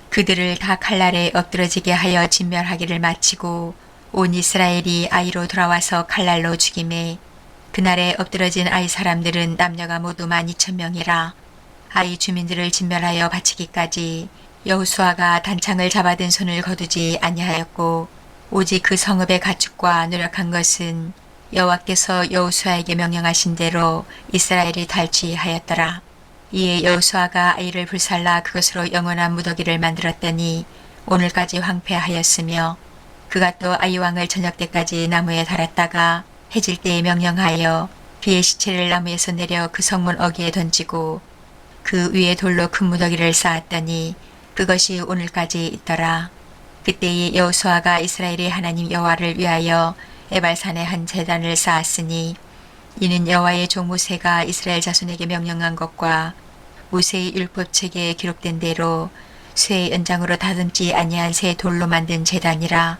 A: 그들을 다 칼날에 엎드러지게 하여 진멸하기를 마치고 온 이스라엘이 아이로 돌아와서 칼날로 죽임에 그날에 엎드러진 아이 사람들은 남녀가 모두 12,000명이라. 아이 주민들을 진멸하여 바치기까지 여호수아가 단창을 잡아든 손을 거두지 아니하였고 오직 그 성읍의 가축과 노력한 것은 여호와께서 여호수아에게 명령하신 대로 이스라엘이 탈취하였더라. 이에 여호수아가 아이를 불살라 그것으로 영원한 무더기를 만들었더니 오늘까지 황폐하였으며 그가 또 아이 왕을 저녁 때까지 나무에 달았다가 해질 때에 명령하여 그의 시체를 나무에서 내려 그 성문 어귀에 던지고 그 위에 돌로 큰 무더기를 쌓았더니 그것이 오늘까지 있더라. 그때에 여호수아가 이스라엘의 하나님 여호와를 위하여 에발산에 한 제단을 쌓았으니 이는 여호와의 종 모세가 이스라엘 자손에게 명령한 것과 모세의 율법책에 기록된 대로 쇠의 연장으로 다듬지 아니한 새 돌로 만든 제단이라.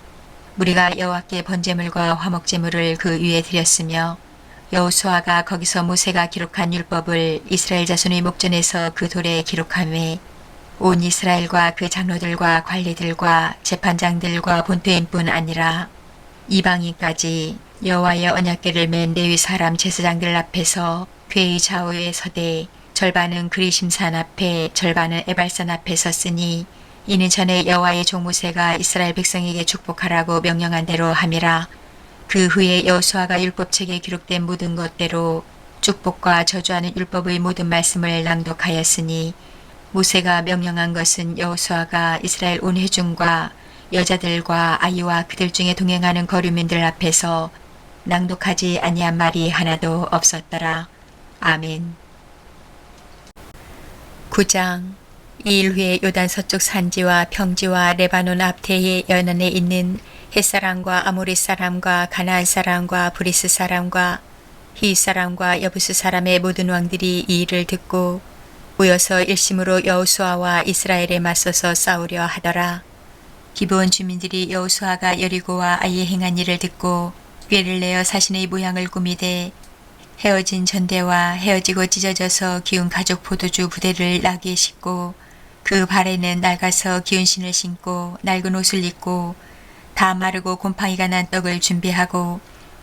A: 무리가 여호와께 번제물과 화목제물을 그 위에 드렸으며 여호수아가 거기서 모세가 기록한 율법을 이스라엘 자손의 목전에서 그 돌에 기록하매 온 이스라엘과 그 장로들과 관리들과 재판장들과 본토인뿐 아니라 이방인까지 여호와의 언약궤를 맨 레위 사람 제사장들 앞에서 궤의 좌우에 서되 절반은 그리심산 앞에 절반은 에발산 앞에 섰으니 이는 전에 여호와의 종 모세가 이스라엘 백성에게 축복하라고 명령한 대로 함이라. 그 후에 여호수아가 율법책에 기록된 모든 것대로 축복과 저주하는 율법의 모든 말씀을 낭독하였으니 모세가 명령한 것은 여호수아가 이스라엘 온 회중과 여자들과 아이와 그들 중에 동행하는 거류민들 앞에서 낭독하지 아니한 말이 하나도 없었더라. 아멘. 9장. 이일 후에 요단 서쪽 산지와 평지와 레바논 앞태의 연안에 있는 햇사람과 아모리 사람과 가나안 사람과 브리스 사람과 히 사람과 여부스 사람의 모든 왕들이 이 일을 듣고 모여서 일심으로 여호수아와 이스라엘에 맞서서 싸우려 하더라. 기브온 주민들이 여호수아가 여리고와 아이에 행한 일을 듣고 꾀를 내어 사신의 모양을 꾸미되 헤어진 전대와 헤어지고 찢어져서 기운 가죽 포도주 부대를 나귀에 싣고 그 발에는 낡아서 기운 신을 신고 낡은 옷을 입고 다 마르고 곰팡이가 난 떡을 준비하고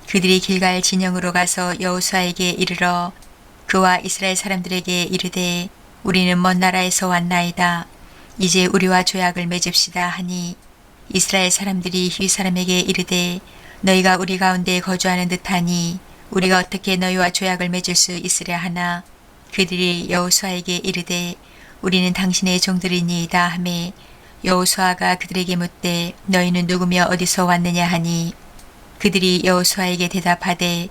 A: 그들이 길갈 진영으로 가서 여호수아에게 이르러 그와 이스라엘 사람들에게 이르되 우리는 먼 나라에서 왔나이다. 이제 우리와 조약을 맺읍시다 하니 이스라엘 사람들이 히 사람에게 이르되 너희가 우리 가운데 거주하는 듯하니 우리가 어떻게 너희와 조약을 맺을 수 있으랴 하나 그들이 여호수아에게 이르되 우리는 당신의 종들이니이다 하매 여호수아가 그들에게 묻되 너희는 누구며 어디서 왔느냐 하니 그들이 여호수아에게 대답하되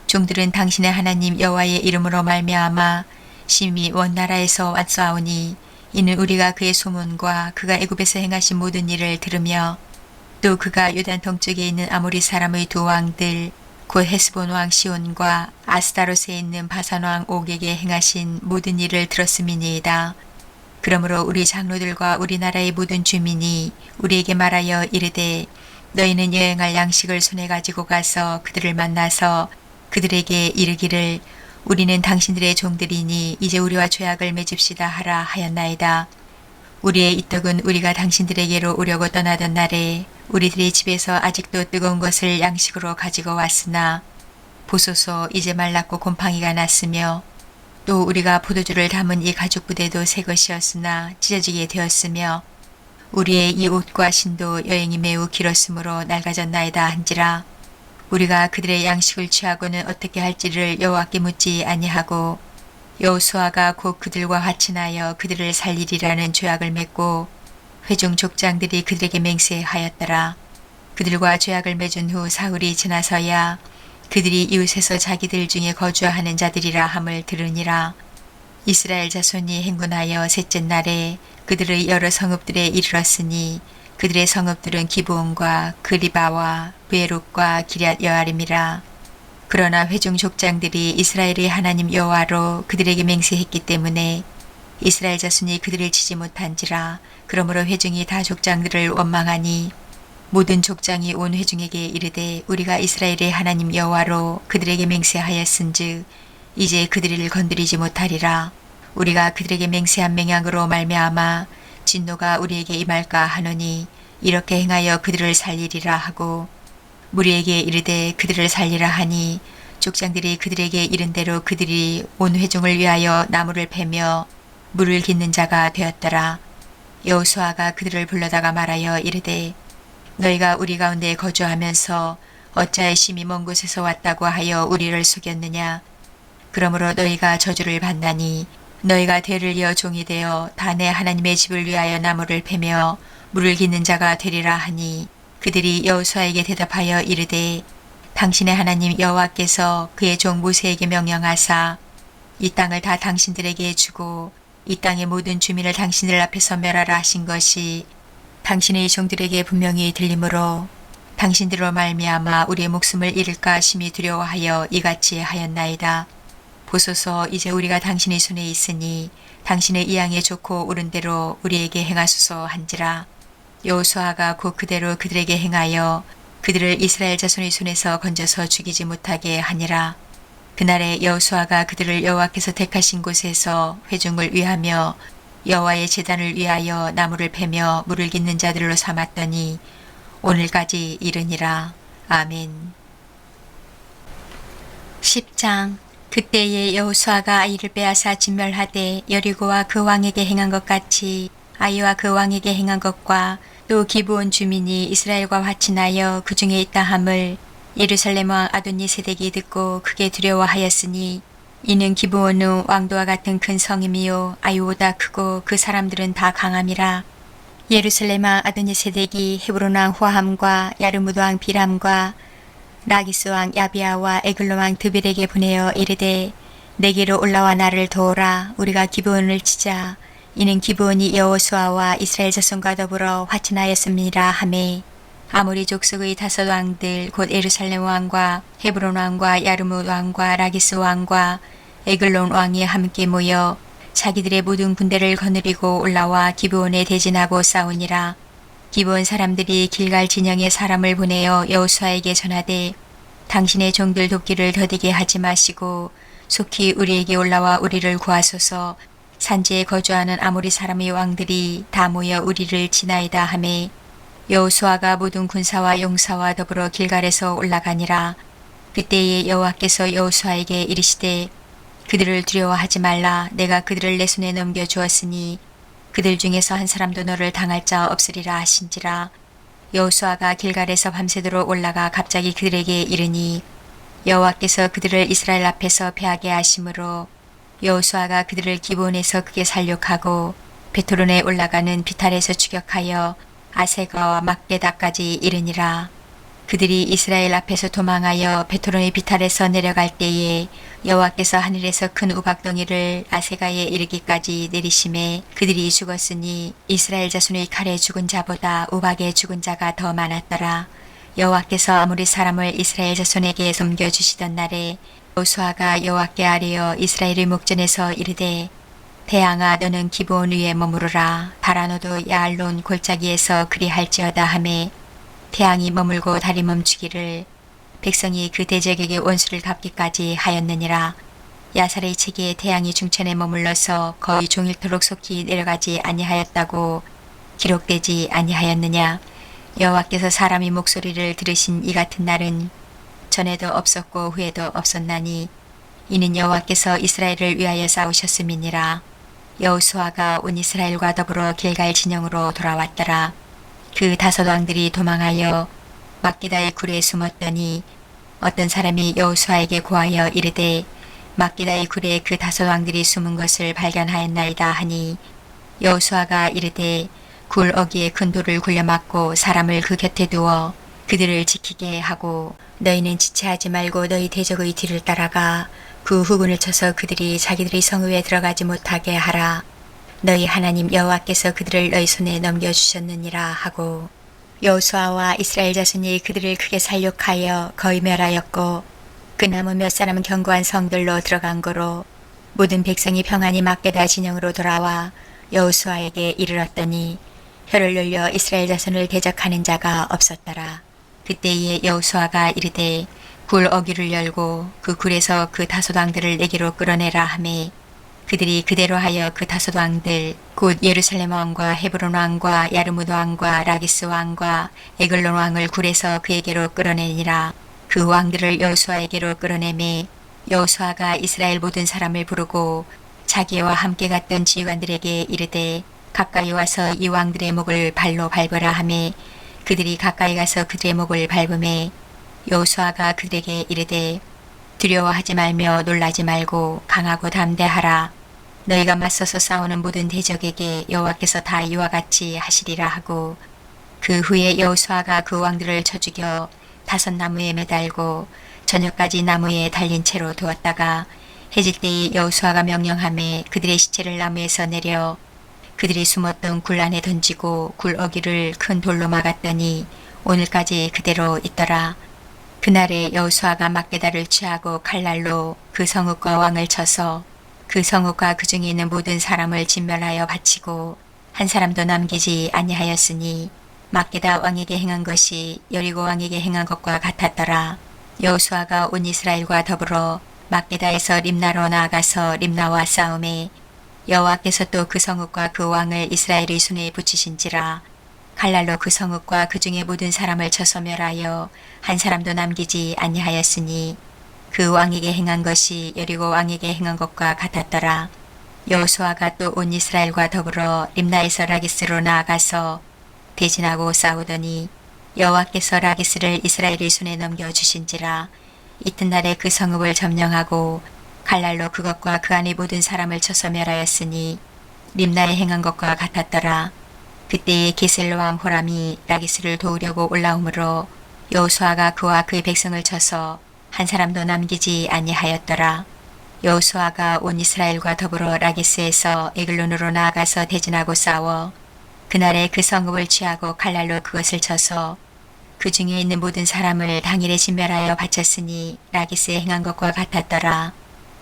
A: 종들은 당신의 하나님 여호와의 이름으로 말미암아 심히 먼 나라에서 왔사오니 이는 우리가 그의 소문과 그가 애굽에서 행하신 모든 일을 들으며 또 그가 요단 동쪽에 있는 아모리 사람의 두 왕들 곧 헤스본 왕 시온과 아스타롯에 있는 바산 왕 옥에게 행하신 모든 일을 들었음이니이다. 그러므로 우리 장로들과 우리나라의 모든 주민이 우리에게 말하여 이르되 너희는 여행할 양식을 손에 가지고 가서 그들을 만나서 그들에게 이르기를 우리는 당신들의 종들이니 이제 우리와 조약을 맺읍시다 하라 하였나이다. 우리의 이 떡은 우리가 당신들에게로 오려고 떠나던 날에 우리들의 집에서 아직도 뜨거운 것을 양식으로 가지고 왔으나 보소서 이제 말랐고 곰팡이가 났으며 또 우리가 포도주를 담은 이 가죽 부대도 새 것이었으나 찢어지게 되었으며 우리의 이 옷과 신도 여행이 매우 길었으므로 낡아졌나이다 한지라. 우리가 그들의 양식을 취하고는 어떻게 할지를 여호와께 묻지 아니하고 여호수아가 곧 그들과 화친하여 그들을 살리리라는 조약을 맺고 회중 족장들이 그들에게 맹세하였더라. 그들과 조약을 맺은 후 사흘이 지나서야 그들이 이웃에서 자기들 중에 거주하는 자들이라 함을 들으니라. 이스라엘 자손이 행군하여 셋째 날에 그들의 여러 성읍들에 이르렀으니 그들의 성읍들은 기브온과 그리바와 베롯과 기럇 여아림이라. 그러나 회중 족장들이 이스라엘의 하나님 여호와로 그들에게 맹세했기 때문에 이스라엘 자손이 그들을 치지 못한지라. 그러므로 회중이 다 족장들을 원망하니 모든 족장이 온 회중에게 이르되 우리가 이스라엘의 하나님 여호와로 그들에게 맹세하였은즉 이제 그들을 건드리지 못하리라. 우리가 그들에게 맹세한 맹약으로 말미암아 진노가 우리에게 임할까 하노니 이렇게 행하여 그들을 살리리라 하고 무리에게 이르되 그들을 살리라 하니 족장들이 그들에게 이른 대로 그들이 온 회중을 위하여 나무를 패며 물을 깃는 자가 되었더라. 여호수아가 그들을 불러다가 말하여 이르되 너희가 우리 가운데 거주하면서 어찌하여 심히 먼 곳에서 왔다고 하여 우리를 속였느냐. 그러므로 너희가 저주를 받나니 너희가 대를 이어 종이 되어 다 내 하나님의 집을 위하여 나무를 패며 물을 깃는 자가 되리라 하니 그들이 여호수아에게 대답하여 이르되 당신의 하나님 여호와께서 그의 종 모세에게 명령하사 이 땅을 다 당신들에게 주고 이 땅의 모든 주민을 당신들 앞에서 멸하라 하신 것이 당신의 종들에게 분명히 들리므로 당신들로 말미암아 우리의 목숨을 잃을까 심히 두려워하여 이같이 하였나이다. 보소서 이제 우리가 당신의 손에 있으니 당신의 이양에 좋고 옳은 대로 우리에게 행하소서 한지라. 여호수아가 곧 그대로 그들에게 행하여 그들을 이스라엘 자손의 손에서 건져서 죽이지 못하게 하니라. 그날에 여호수아가 그들을 여호와께서 택하신 곳에서 회중을 위하며 여호와의 제단을 위하여 나무를 패며 물을 깃는 자들로 삼았더니 오늘까지 이르니라. 아멘. 10장. 그때에 여호수아가 아이를 빼앗아 진멸하되 여리고와 그 왕에게 행한 것 같이 아이와 그 왕에게 행한 것과 또 기브온 주민이 이스라엘과 화친하여 그 중에 있다 함을 예루살렘 왕 아도니세덱이 듣고 크게 두려워하였으니 이는 기브온은 왕도와 같은 큰 성임이요 아이보다 크고 그 사람들은 다 강함이라. 예루살렘 왕 아도니세덱이 헤브론 왕 호함과 야르무드 왕 비람과 라기스 왕 야비아와 에글로 왕 드빌에게 보내어 이르되 내게로 올라와 나를 도우라. 우리가 기브온을 치자. 이는 기브온이 여호수아와 이스라엘 자손과 더불어 화친하였습니다 하매 아모리 족속의 다섯 왕들 곧 예루살렘 왕과 헤브론 왕과 야르뭇 왕과 라기스 왕과 에글론 왕이 함께 모여 자기들의 모든 군대를 거느리고 올라와 기브온에 대진하고 싸우니라. 기브온 사람들이 길갈 진영에 사람을 보내어 여호수아에게 전하되 당신의 종들 돕기를 더디게 하지 마시고 속히 우리에게 올라와 우리를 구하소서. 산지에 거주하는 아모리 사람의 왕들이 다 모여 우리를 치나이다 하매 여호수아가 모든 군사와 용사와 더불어 길갈에서 올라가니라. 그때에 여호와께서 여호수아에게 이르시되 그들을 두려워하지 말라. 내가 그들을 내 손에 넘겨 주었으니 그들 중에서 한 사람도 너를 당할 자 없으리라 하신지라. 여호수아가 길갈에서 밤새도록 올라가 갑자기 그들에게 이르니 여호와께서 그들을 이스라엘 앞에서 패하게 하심으로 여호수아가 그들을 기브온에서 크게 살육하고 베토론에 올라가는 비탈에서 추격하여 아세가와 막게다까지 이르니라. 그들이 이스라엘 앞에서 도망하여 베토론의 비탈에서 내려갈 때에 여호와께서 하늘에서 큰 우박덩이를 아세가에 이르기까지 내리심에 그들이 죽었으니 이스라엘 자손의 칼에 죽은 자보다 우박에 죽은 자가 더 많았더라. 여호와께서 아무리 사람을 이스라엘 자손에게 섬겨주시던 날에 여호수아가 여호와께 아뢰어 이스라엘의 목전에서 이르되 대항아 너는 기브온 위에 머무르라. 달아 너도 야알론 골짜기에서 그리할지어다 하매 태양이 머물고 달이 멈추기를 백성이 그 대적에게 원수를 갚기까지 하였느니라. 야살의 책에 태양이 중천에 머물러서 거의 종일토록 속히 내려가지 아니하였다고 기록되지 아니하였느냐. 여호와께서 사람의 목소리를 들으신 이 같은 날은 전에도 없었고 후에도 없었나니 이는 여호와께서 이스라엘을 위하여 싸우셨음이니라. 여호수아가 온 이스라엘과 더불어 길갈 진영으로 돌아왔더라. 그 다섯 왕들이 도망하여 막기다의 굴에 숨었더니 어떤 사람이 여호수아에게 고하여 이르되 막기다의 굴에 그 다섯 왕들이 숨은 것을 발견하였나이다 하니 여호수아가 이르되 굴 어귀에 큰 돌을 굴려막고 사람을 그 곁에 두어 그들을 지키게 하고 너희는 지체하지 말고 너희 대적의 뒤를 따라가 그 후군을 쳐서 그들이 자기들의 성읍에 들어가지 못하게 하라. 너희 하나님 여호와께서 그들을 너희 손에 넘겨주셨느니라 하고 여호수아와 이스라엘 자손이 그들을 크게 살육하여 거의 멸하였고 그 남은 몇 사람은 견고한 성들로 들어간 거로 모든 백성이 평안히 막게다 진영으로 돌아와 여호수아에게 이르렀더니 혀를 놀려 이스라엘 자손을 대적하는 자가 없었더라. 그때에 여호수아가 이르되 굴 어귀를 열고 그 굴에서 그 다섯 왕들을 내게로 끌어내라 하매 그들이 그대로 하여 그 다섯 왕들 곧 예루살렘 왕과 헤브론 왕과 야르무드 왕과 라기스 왕과 에글론 왕을 굴에서 그에게로 끌어내니라. 그 왕들을 여호수아에게로 끌어내매 여호수아가 이스라엘 모든 사람을 부르고 자기와 함께 갔던 지휘관들에게 이르되 가까이 와서 이 왕들의 목을 발로 밟으라 하매 그들이 가까이 가서 그들의 목을 밟음에 여호수아가 그들에게 이르되 두려워하지 말며 놀라지 말고 강하고 담대하라. 너희가 맞서서 싸우는 모든 대적에게 여호와께서 다 이와 같이 하시리라 하고 그 후에 여호수아가 그 왕들을 쳐 죽여 다섯 나무에 매달고 저녁까지 나무에 달린 채로 두었다가 해질 때에 여호수아가 명령하매 그들의 시체를 나무에서 내려 그들이 숨었던 굴 안에 던지고 굴 어귀를 큰 돌로 막았더니 오늘까지 그대로 있더라. 그날에 여호수아가 막게다를 취하고 칼날로 그 성읍과 왕을 쳐서 그 성읍과 그 중에 있는 모든 사람을 진멸하여 바치고 한 사람도 남기지 아니하였으니 막게다 왕에게 행한 것이 여리고 왕에게 행한 것과 같았더라. 여호수아가 온 이스라엘과 더불어 막게다에서 림나로 나아가서 림나와 싸움에 여호와께서 또 그 성읍과 그 왕을 이스라엘의 손에 붙이신지라. 칼날로 그 성읍과 그 중에 모든 사람을 쳐서 멸하여 한 사람도 남기지 아니하였으니 그 왕에게 행한 것이 여리고 왕에게 행한 것과 같았더라. 여호수아가 또 온 이스라엘과 더불어 림나에서 라기스로 나아가서 대진하고 싸우더니 여호와께서 라기스를 이스라엘의 손에 넘겨주신지라. 이튿날에 그 성읍을 점령하고 칼날로 그것과 그 안의 모든 사람을 쳐서 멸하였으니 림나에 행한 것과 같았더라. 그때에 게셀 왕 호람이 라기스를 도우려고 올라오므로 여호수아가 그와 그의 백성을 쳐서 한 사람도 남기지 아니하였더라. 여호수아가 온 이스라엘과 더불어 라기스에서 에글론으로 나아가서 대진하고 싸워 그날에 그 성읍을 취하고 칼날로 그것을 쳐서 그 중에 있는 모든 사람을 당일에 진멸하여 바쳤으니 라기스에 행한 것과 같았더라.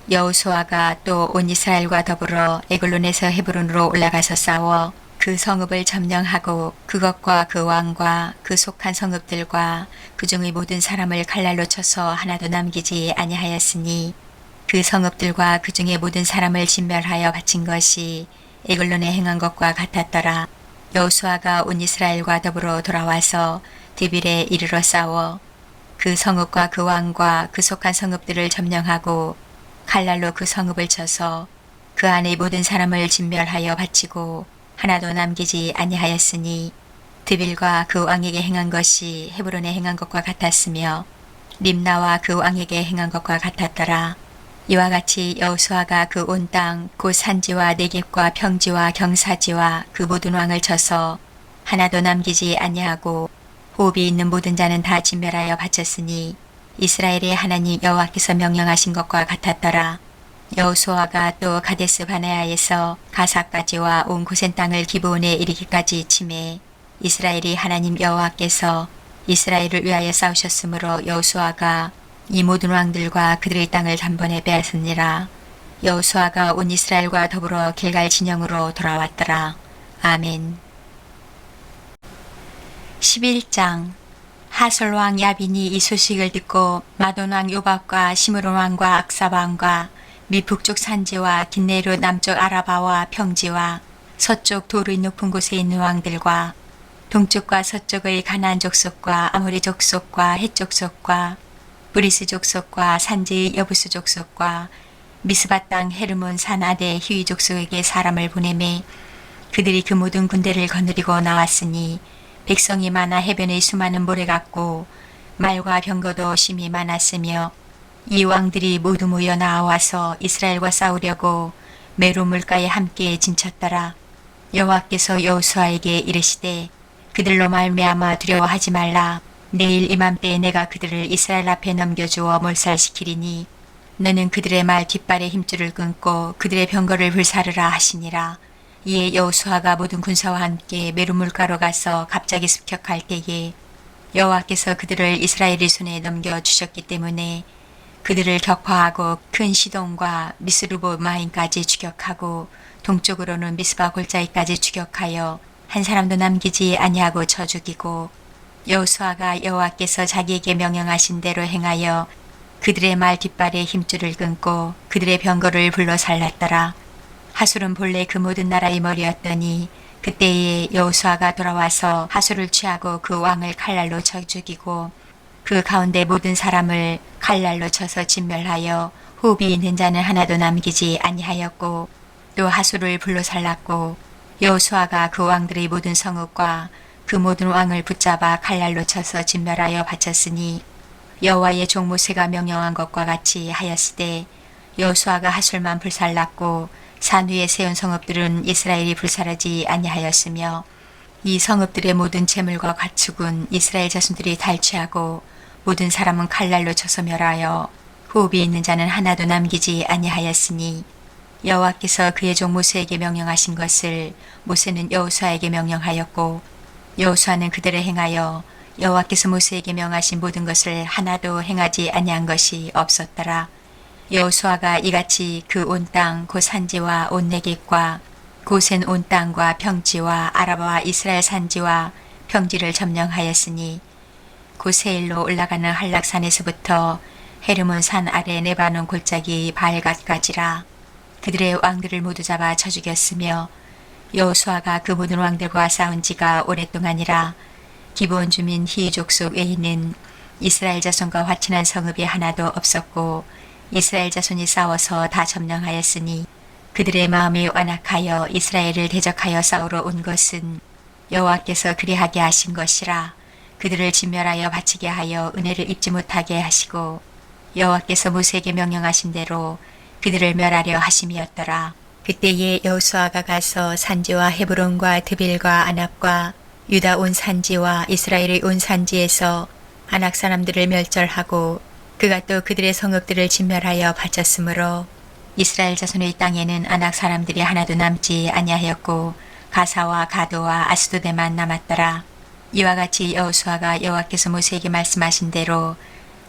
A: 여호수아가 또 온 이스라엘과 더불어 에글론에서 헤브론으로 올라가서 싸워 그 성읍을 점령하고 그것과 그 왕과 그 속한 성읍들과 그 중의 모든 사람을 칼날로 쳐서 하나도 남기지 아니하였으니 그 성읍들과 그 중의 모든 사람을 진멸하여 바친 것이 에글론에 행한 것과 같았더라. 여호수아가 온 이스라엘과 더불어 돌아와서 드빌에 이르러 싸워 그 성읍과 그 왕과 그 속한 성읍들을 점령하고 칼날로 그 성읍을 쳐서 그 안의 모든 사람을 진멸하여 바치고 하나도 남기지 아니하였으니 드빌과 그 왕에게 행한 것이 헤브론에 행한 것과 같았으며 림나와 그 왕에게 행한 것과 같았더라. 이와 같이 여호수아가 그 온 땅 곧 산지와 내겝과 평지와 경사지와 그 모든 왕을 쳐서 하나도 남기지 아니하고 호흡이 있는 모든 자는 다 진멸하여 바쳤으니 이스라엘의 하나님 여호와께서 명령하신 것과 같았더라. 여호수아가 또 가데스 바네아에서 가사까지와 온 고센 땅을 기브온에 이르기까지 치매 이스라엘이 하나님 여호와께서 이스라엘을 위하여 싸우셨으므로 여호수아가 이 모든 왕들과 그들의 땅을 단번에 빼앗으니라. 여호수아가 온 이스라엘과 더불어 길갈 진영으로 돌아왔더라. 아멘. 11장. 하솔왕 야빈이 이 소식을 듣고 마돈왕 요밥과 시므론왕과 악사왕과 미 북쪽 산지와 긴네르 남쪽 아라바와 평지와 서쪽 돌의 높은 곳에 있는 왕들과 동쪽과 서쪽의 가나안 족속과 아모리 족속과 헷 족속과 브리스 족속과 산지의 여부스 족속과 미스바 땅 헤르몬 산 아대 히위 족속에게 사람을 보내매 그들이 그 모든 군대를 거느리고 나왔으니 백성이 많아 해변의 수많은 모래 같고 말과 병거도 심히 많았으며 이 왕들이 모두 모여 나와서 이스라엘과 싸우려고 메로 물가에 함께 짐쳤더라. 여호와께서 여호수아에게 이르시되 그들로 말미암아 두려워하지 말라. 내일 이맘때에 내가 그들을 이스라엘 앞에 넘겨주어 몰살시키리니 너는 그들의 말 뒷발에 힘줄을 끊고 그들의 병거를 불사르라 하시니라. 이에 여호수아가 모든 군사와 함께 메로 물가로 가서 갑자기 습격할 때에 여호와께서 그들을 이스라엘의 손에 넘겨주셨기 때문에 그들을 격파하고 큰 시돈과 미스르보마임까지 추격하고 동쪽으로는 미스바 골짜기까지 추격하여 한 사람도 남기지 아니하고 쳐 죽이고 여호수아가 여호와께서 자기에게 명령하신 대로 행하여 그들의 말 뒷발에 힘줄을 끊고 그들의 병거를 불러 살랐더라. 하술은 본래 그 모든 나라의 머리였더니 그때에 여호수아가 돌아와서 하술을 취하고 그 왕을 칼날로 쳐 죽이고 그 가운데 모든 사람을 칼날로 쳐서 진멸하여 호흡이 있는 자는 하나도 남기지 아니하였고 또 하술을 불러 살랐고 여호수아가 그 왕들의 모든 성읍과 그 모든 왕을 붙잡아 칼날로 쳐서 진멸하여 바쳤으니 여호와의 종 모세가 명령한 것과 같이 하였으되 여호수아가 하술만 불살랐고 산 위에 세운 성읍들은 이스라엘이 불사르지 아니하였으며 이 성읍들의 모든 재물과 가축은 이스라엘 자손들이 탈취하고 모든 사람은 칼날로 쳐서 멸하여 호흡이 있는 자는 하나도 남기지 아니하였으니 여호와께서 그의 종 모세에게 명령하신 것을 모세는 여호수아에게 명령하였고 여호수아는 그대로 행하여 여호와께서 모세에게 명하신 모든 것을 하나도 행하지 아니한 것이 없었더라. 여호수아가 이같이 그 온 땅 곧 산지와 온 네겝과 고센 온 땅과 평지와 아라바와 이스라엘 산지와 평지를 점령하였으니 그 세일로 올라가는 한락산에서부터 헤르몬 산 아래 네바논 골짜기 바알갓까지라. 그들의 왕들을 모두 잡아 쳐 죽였으며 여호수아가 그 모든 왕들과 싸운 지가 오랫동안이라. 기브온 주민 히 족속 외에는 이스라엘 자손과 화친한 성읍이 하나도 없었고 이스라엘 자손이 싸워서 다 점령하였으니 그들의 마음이 완악하여 이스라엘을 대적하여 싸우러 온 것은 여호와께서 그리하게 하신 것이라. 그들을 진멸하여 바치게 하여 은혜를 입지 못하게 하시고 여호와께서 모세에게 명령하신 대로 그들을 멸하려 하심이었더라. 그때에 여호수아가 가서 산지와 헤브론과 드빌과 아납과 유다 온 산지와 이스라엘의 온 산지에서 아낙 사람들을 멸절하고 그가 또 그들의 성읍들을 진멸하여 바쳤으므로 이스라엘 자손의 땅에는 아낙 사람들이 하나도 남지 아니하였고 가사와 가도와 아스도데만 남았더라. 이와 같이 여호수아가 여호와께서 모세에게 말씀하신 대로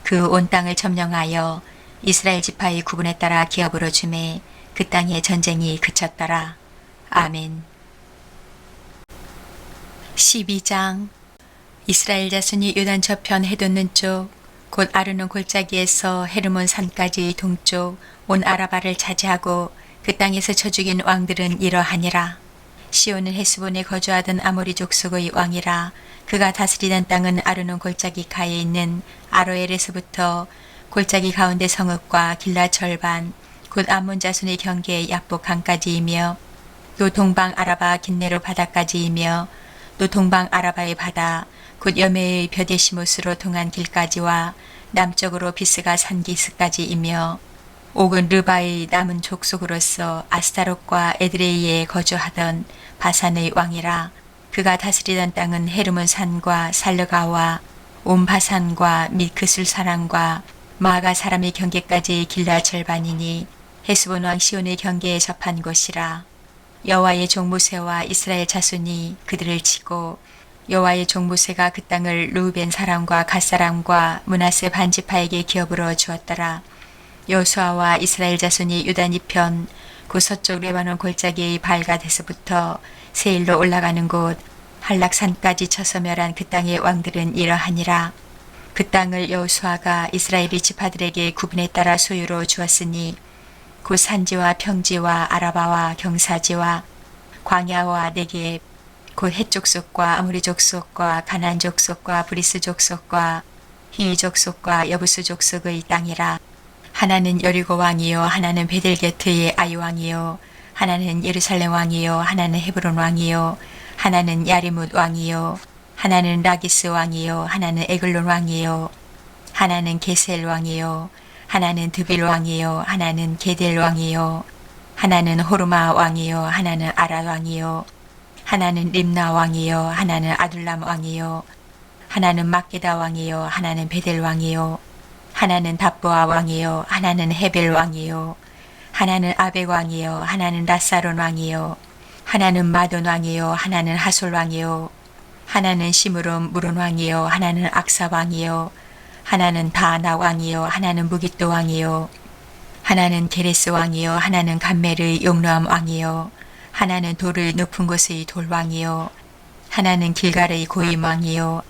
A: 그 온 땅을 점령하여 이스라엘 지파의 구분에 따라 기업으로 주매 그 땅에 전쟁이 그쳤더라. 아멘. 12장. 이스라엘 자손이 요단 저편 해돋는 쪽 곧 아르논 골짜기에서 헤르몬 산까지 동쪽 온 아라바를 차지하고 그 땅에서 쳐 죽인 왕들은 이러하니라. 시온은 헤스본에 거주하던 아모리 족속의 왕이라. 그가 다스리던 땅은 아르논 골짜기 가에 있는 아로엘에서부터 골짜기 가운데 성읍과 길라 절반 곧 암몬 자손의 경계의 야복 강까지이며 또 동방 아라바 긴네로 바다까지이며 또 동방 아라바의 바다 곧 여메의 벼데시못으로 통한 길까지와 남쪽으로 비스가 산기스까지이며 옥은 르바의 남은 족속으로서 아스타롯과 에드레이에 거주하던 바산의 왕이라. 그가 다스리던 땅은 헤르몬 산과 살르가와 온 바산과 및 그술 사람과 마가 사람의 경계까지 길라 절반이니 헤스본 왕 시온의 경계에 접한 곳이라. 여호와의 종 모세와 이스라엘 자손이 그들을 치고 여호와의 종 모세가 그 땅을 루벤 사람과 갓 사람과 므낫세 반지파에게 기업으로 주었더라. 여호수아와 이스라엘 자손이 유단 이편 그 서쪽 레바논 골짜기의 발갓에서부터 세일로 올라가는 곳 한락산까지 쳐서 멸한 그 땅의 왕들은 이러하니라. 그 땅을 여호수아가 이스라엘의 지파들에게 구분에 따라 소유로 주었으니 그 산지와 평지와 아라바와 경사지와 광야와 네겝 곧 헷 족속과 아무리 족속과 가나안 족속과 브리스 족속과 히 족속과 여부스 족속의 땅이라. 하나는 여리고 왕이요 하나는 베델게트의 아이 왕이요 하나는 예루살렘 왕이요 하나는 헤브론 왕이요 하나는 야리뭇 왕이요 하나는 라기스 왕이요 하나는 에글론 왕이요 하나는 게셀 왕이요 하나는 드빌 왕이요 하나는 게델 왕이요 하나는 호르마 왕이요 하나는 아랏 왕이요 하나는 림나 왕이요 하나는 아둘람 왕이요 하나는 막게다 왕이요 하나는 베델 왕이요 하나는 답보아 왕이요 하나는 헤벨 왕이요 하나는 아벡 왕이요 하나는 라사론 왕이요 하나는 마돈 왕이요 하나는 하솔 왕이요 하나는 시므론 무론 왕이요 하나는 악사 왕이요 하나는 다나 왕이요 하나는 무깃도 왕이요 하나는 게레스 왕이요 하나는 감멜의 용르암 왕이요 하나는 돌의 높은 곳의 돌왕이요 하나는 길갈의 고임 왕이요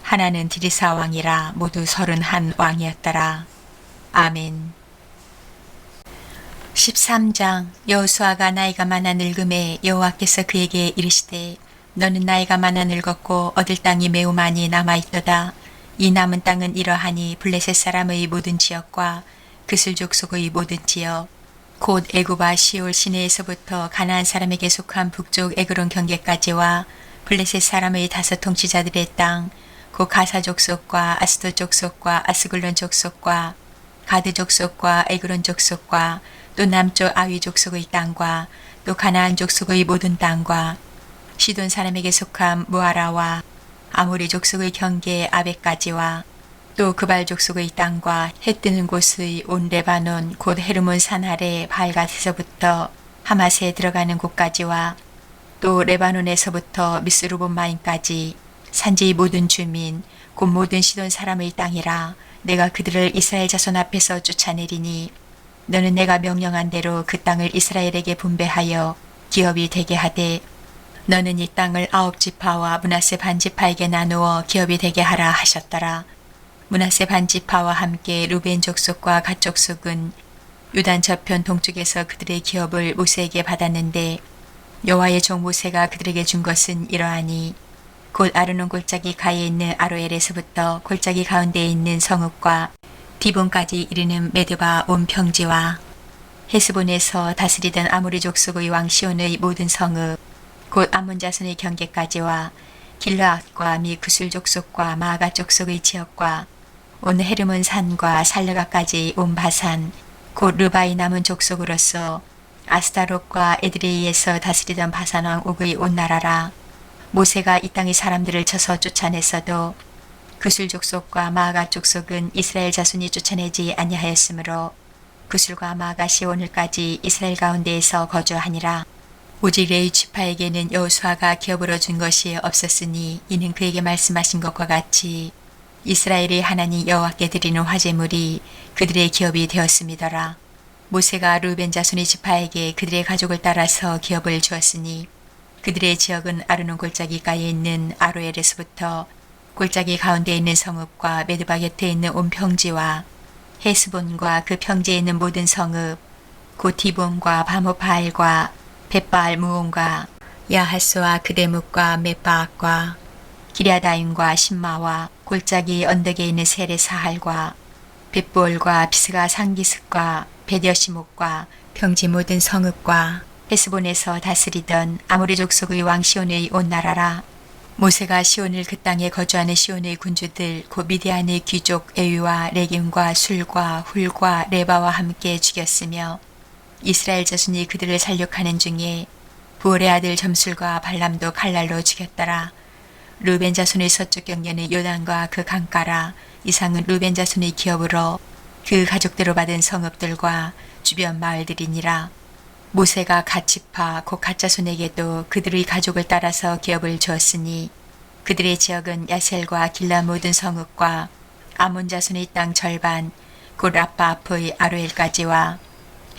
A: 하나는 디리사 왕이라. 모두 31 왕이었더라. 아멘. 13장. 여호수아가 나이가 많아 늙음에 여호와께서 그에게 이르시되 너는 나이가 많아 늙었고 얻을 땅이 매우 많이 남아있도다. 이 남은 땅은 이러하니 블레셋 사람의 모든 지역과 그슬 족속의 모든 지역 곧 애굽과 시올 시내에서부터 가나안 사람에게 속한 북쪽 에그론 경계까지와 블레셋 사람의 5 통치자들의 땅 곧 가사 족속과 아스도 족속과 아스글론 족속과 가드 족속과 에그론 족속과 또 남쪽 아위 족속의 땅과 또 가나안 족속의 모든 땅과 시돈 사람에게 속한 무아라와 아모리 족속의 경계 아베까지와 또 그발 족속의 땅과 해 뜨는 곳의 온 레바논 곧 헤르몬 산 아래 발갓에서부터 하맛에 들어가는 곳까지와 또 레바논에서부터 미스루본마임까지 산지의 모든 주민 곧 모든 시돈 사람의 땅이라. 내가 그들을 이스라엘 자손 앞에서 쫓아내리니 너는 내가 명령한 대로 그 땅을 이스라엘에게 분배하여 기업이 되게 하되 너는 이 땅을 9지파와 므낫세 반지파에게 나누어 기업이 되게 하라 하셨더라. 므낫세 반지파와 함께 루벤 족속과 갓 족속은 요단 저편 동쪽에서 그들의 기업을 모세에게 받았는데 여호와의 종 모세가 그들에게 준 것은 이러하니 곧 아르논 골짜기 가에 있는 아로엘에서부터 골짜기 가운데에 있는 성읍과 디본까지 이르는 메드바 온 평지와 헤스본에서 다스리던 아모리 족속의 왕 시온의 모든 성읍 곧 암몬 자손의 경계까지와 길르앗과 미 구술 족속과 마아가 족속의 지역과 온 헤르몬 산과 살르가까지 온 바산 곧 르바이 남은 족속으로서 아스타롯과 에드레이에서 다스리던 바산 왕 옥의 온 나라라. 모세가 이 땅의 사람들을 쳐서 쫓아냈어도 구술 족속과 마아가 족속은 이스라엘 자손이 쫓아내지 아니하였으므로 구술과 마아가시 오늘까지 이스라엘 가운데에서 거주하니라. 오직 레위 지파에게는 여호수아가 기업으로 준 것이 없었으니 이는 그에게 말씀하신 것과 같이 이스라엘의 하나님 여호와께 드리는 화제물이 그들의 기업이 되었음이더라. 모세가 루벤 자손의 지파에게 그들의 가족을 따라서 기업을 주었으니 그들의 지역은 아르논 골짜기가에 있는 아로엘에서부터 골짜기 가운데 있는 성읍과 메드바 곁에 있는 온 평지와 헤스본과 그 평지에 있는 모든 성읍 곧 디본과 바모바알과 벳바알 무온과 야하스와 그대묵과 벳바악과 기랴다임과 신마와 골짜기 언덕에 있는 세레 사할과 벳볼과 비스가 상기슭과 베디어시목과 평지 모든 성읍과 헤스본에서 다스리던 아모리 족속의 왕 시온의 온 나라라. 모세가 시온을 그 땅에 거주하는 시온의 군주들 곧 미디안의 귀족 에위와 레김과 술과 훌과 레바와 함께 죽였으며 이스라엘 자손이 그들을 살육하는 중에 부올의 아들 점술과 발람도 칼날로 죽였더라. 루벤 자손의 서쪽 경계는 요단과 그 강가라. 이상은 루벤 자손의 기업으로 그 가족대로 받은 성읍들과 주변 마을들이니라. 모세가 갓지파 곧 갓자손에게도 그들의 가족을 따라서 기업을 주었으니 그들의 지역은 야셀과 길라 모든 성읍과 아몬 자손의 땅 절반 곧 라빠 앞의 아로엘까지와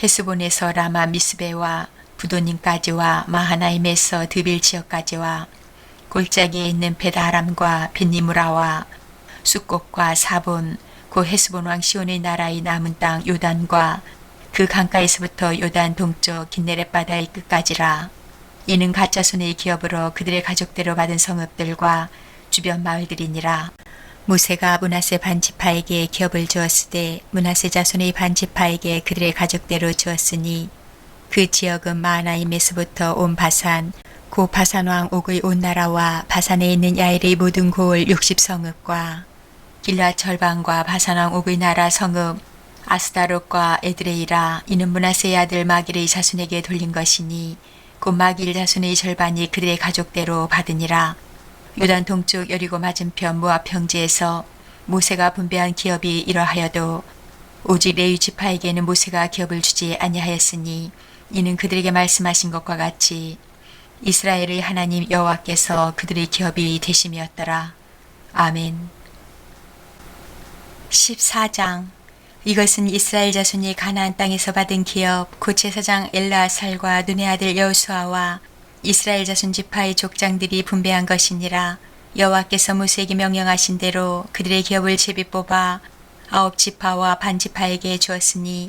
A: 헤스본에서 라마 미스베와 부도님까지와 마하나임에서 드빌 지역까지와 골짜기에 있는 베다람과 벳니무라와 숫곡과 사본 곧 헤스본 왕 시온의 나라의 남은 땅 요단과 그 강가에서부터 요단 동쪽 긴네렛 바다의 끝까지라. 이는 갓자손의 기업으로 그들의 가족대로 받은 성읍들과 주변 마을들이니라. 모세가 므낫세 반지파에게 기업을 주었으되 므낫세 자손의 반지파에게 그들의 가족대로 주었으니 그 지역은 마하나임에서부터 온 바산 고 바산 왕 옥의 온 나라와 바산에 있는 야일의 모든 고을 60성읍과 길라 절반과 바산 왕 옥의 나라 성읍 아스다롯과 에드레이라. 이는 므낫세의 아들 마길의 자손에게 돌린 것이니 곧 마길 자손의 절반이 그들의 가족대로 받으니라. 요단 동쪽 여리고 맞은편 모압 평지에서 모세가 분배한 기업이 이러하여도 오직 레위 지파에게는 모세가 기업을 주지 아니하였으니 이는 그들에게 말씀하신 것과 같이 이스라엘의 하나님 여호와께서 그들의 기업이 되심이었더라. 아멘. 14장. 이것은 이스라엘 자손이 가나안 땅에서 받은 기업 곧 제사장 엘르아살과 눈의 아들 여호수아와 이스라엘 자손 지파의 족장들이 분배한 것이니라. 여호와께서 모세에게 명령하신 대로 그들의 기업을 제비 뽑아 9지파와 반지파에게 주었으니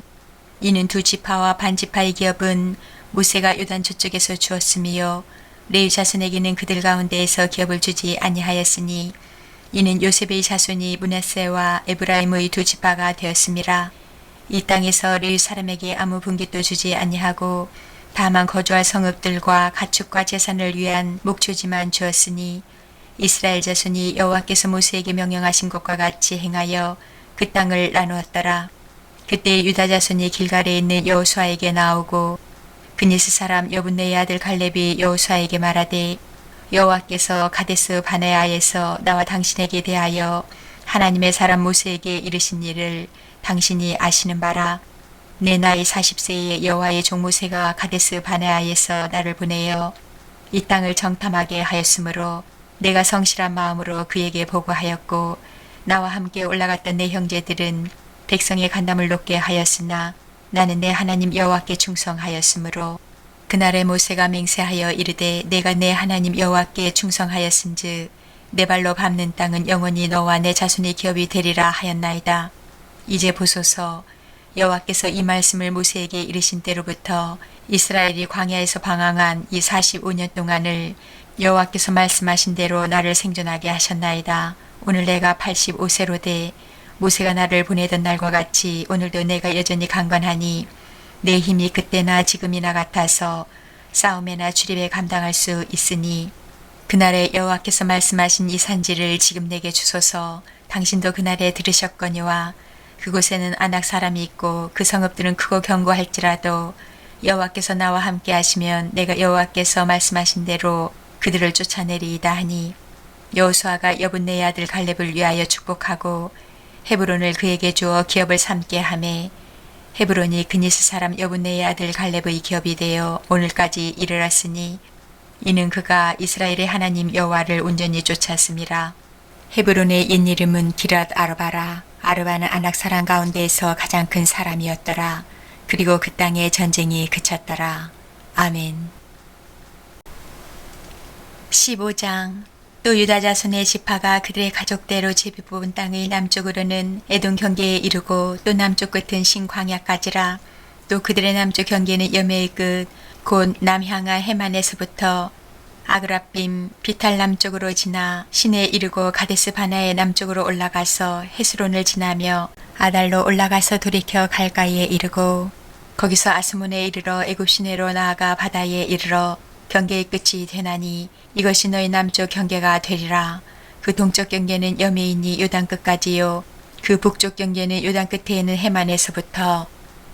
A: 이는 2지파와 반지파의 기업은 모세가 요단 저쪽에서 주었으며 레위 자손에게는 그들 가운데에서 기업을 주지 아니하였으니 이는 요셉의 자손이 므낫세와 에브라임의 2지파가 되었음이라. 이 땅에서 레위 사람에게 아무 분깃도 주지 아니하고 다만 거주할 성읍들과 가축과 재산을 위한 목초지만 주었으니 이스라엘 자손이 여호와께서 모세에게 명령하신 것과 같이 행하여 그 땅을 나누었더라. 그때 유다 자손이 길갈에 있는 여호수아에게 나오고 그니스 사람 여분네의 아들 갈렙이 여호수아에게 말하되 여호와께서 가데스 바네아에서 나와 당신에게 대하여 하나님의 사람 모세에게 이르신 일을 당신이 아시는 바라. 내 나이 40세에 여호와의 종 모세가 가데스 바네아에서 나를 보내어 이 땅을 정탐하게 하였으므로 내가 성실한 마음으로 그에게 보고하였고 나와 함께 올라갔던 내 형제들은 백성의 간담을 높게 하였으나 나는 내 하나님 여호와께 충성하였으므로 그날에 모세가 맹세하여 이르되 내가 내 하나님 여호와께 충성하였은즉 내 발로 밟는 땅은 영원히 너와 내 자손의 기업이 되리라 하였나이다. 이제 보소서 여호와께서 이 말씀을 모세에게 이르신 때로부터 이스라엘이 광야에서 방황한 이 45년 동안을 여호와께서 말씀하신 대로 나를 생존하게 하셨나이다. 오늘 내가 85세로 돼 모세가 나를 보내던 날과 같이 오늘도 내가 여전히 강건하니 내 힘이 그때나 지금이나 같아서 싸움에나 출입에 감당할 수 있으니 그날에 여호와께서 말씀하신 이 산지를 지금 내게 주소서. 당신도 그날에 들으셨거니와 그곳에는 아낙 사람이 있고 그 성읍들은 크고 견고할지라도 여호와께서 나와 함께 하시면 내가 여호와께서 말씀하신 대로 그들을 쫓아내리이다 하니 여호수아가 여분네의 아들 갈렙을 위하여 축복하고 헤브론을 그에게 주어 기업을 삼게 하매 헤브론이 그니스 사람 여분네의 아들 갈렙의 기업이 되어 오늘까지 이르렀으니 이는 그가 이스라엘의 하나님 여호와를 온전히 쫓았음이라. 헤브론의 옛 이름은 기랏 아르바라. 아르바는 아낙 사람 가운데에서 가장 큰 사람이었더라. 그리고 그 땅에 전쟁이 그쳤더라. 아멘. 15장. 또 유다 자손의 지파가 그들의 가족대로 제비 뽑은 땅의 남쪽으로는 에돔 경계에 이르고 또 남쪽 끝은 신광야까지라. 또 그들의 남쪽 경계는 여매의 끝 곧 남향아 해만에서부터 아그라빔 비탈 남쪽으로 지나 시내에 이르고 가데스 바나의 남쪽으로 올라가서 헤스론을 지나며 아달로 올라가서 돌이켜 갈가이에 이르고 거기서 아스몬에 이르러 애굽 시내로 나아가 바다에 이르러 경계의 끝이 되나니 이것이 너희 남쪽 경계가 되리라. 그 동쪽 경계는 여매이니 요단 끝까지요. 그 북쪽 경계는 요단 끝에 있는 해만에서부터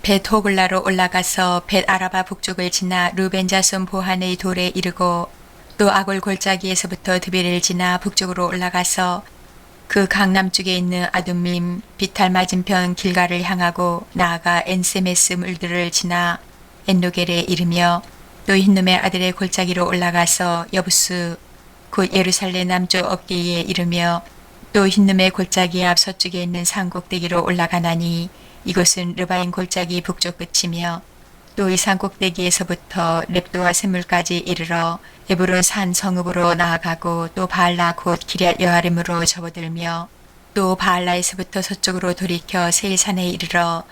A: 벳 호글라로 올라가서 벳 아라바 북쪽을 지나 루벤 자손 보한의 돌에 이르고 또 아골 골짜기에서부터 드베를 지나 북쪽으로 올라가서 그 강남쪽에 있는 아둠밈 비탈 맞은편 길가를 향하고 나아가 엔세메스 물들을 지나 엔로겔에 이르며 또 흰놈의 아들의 골짜기로 올라가서 여부스 곧 예루살렘 남쪽 어깨에 이르며 또 흰놈의 골짜기 앞 서쪽에 있는 산 꼭대기로 올라가나니 이곳은 르바인 골짜기 북쪽 끝이며 또 이 산 꼭대기에서부터 렙도와 샘물까지 이르러 에브론 산 성읍으로 나아가고 또 바알라 곧 기럇 여아림으로 접어들며 또 바알라에서부터 서쪽으로 돌이켜 세일산에 이르러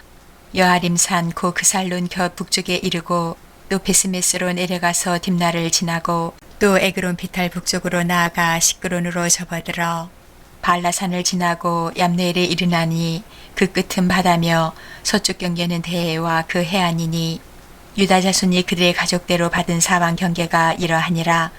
A: 여아림산 곧 그살론 곁 북쪽에 이르고 또 베스메스로 내려가서 딥나를 지나고 또 에그론 비탈 북쪽으로 나아가 시끄론으로 접어들어 바알라산을 지나고 얌네엘에 이르나니 그 끝은 바다며 서쪽 경계는 대해와 그 해안이니 유다 자손이 그들의 가족대로 받은 사방 경계가 이러하니라.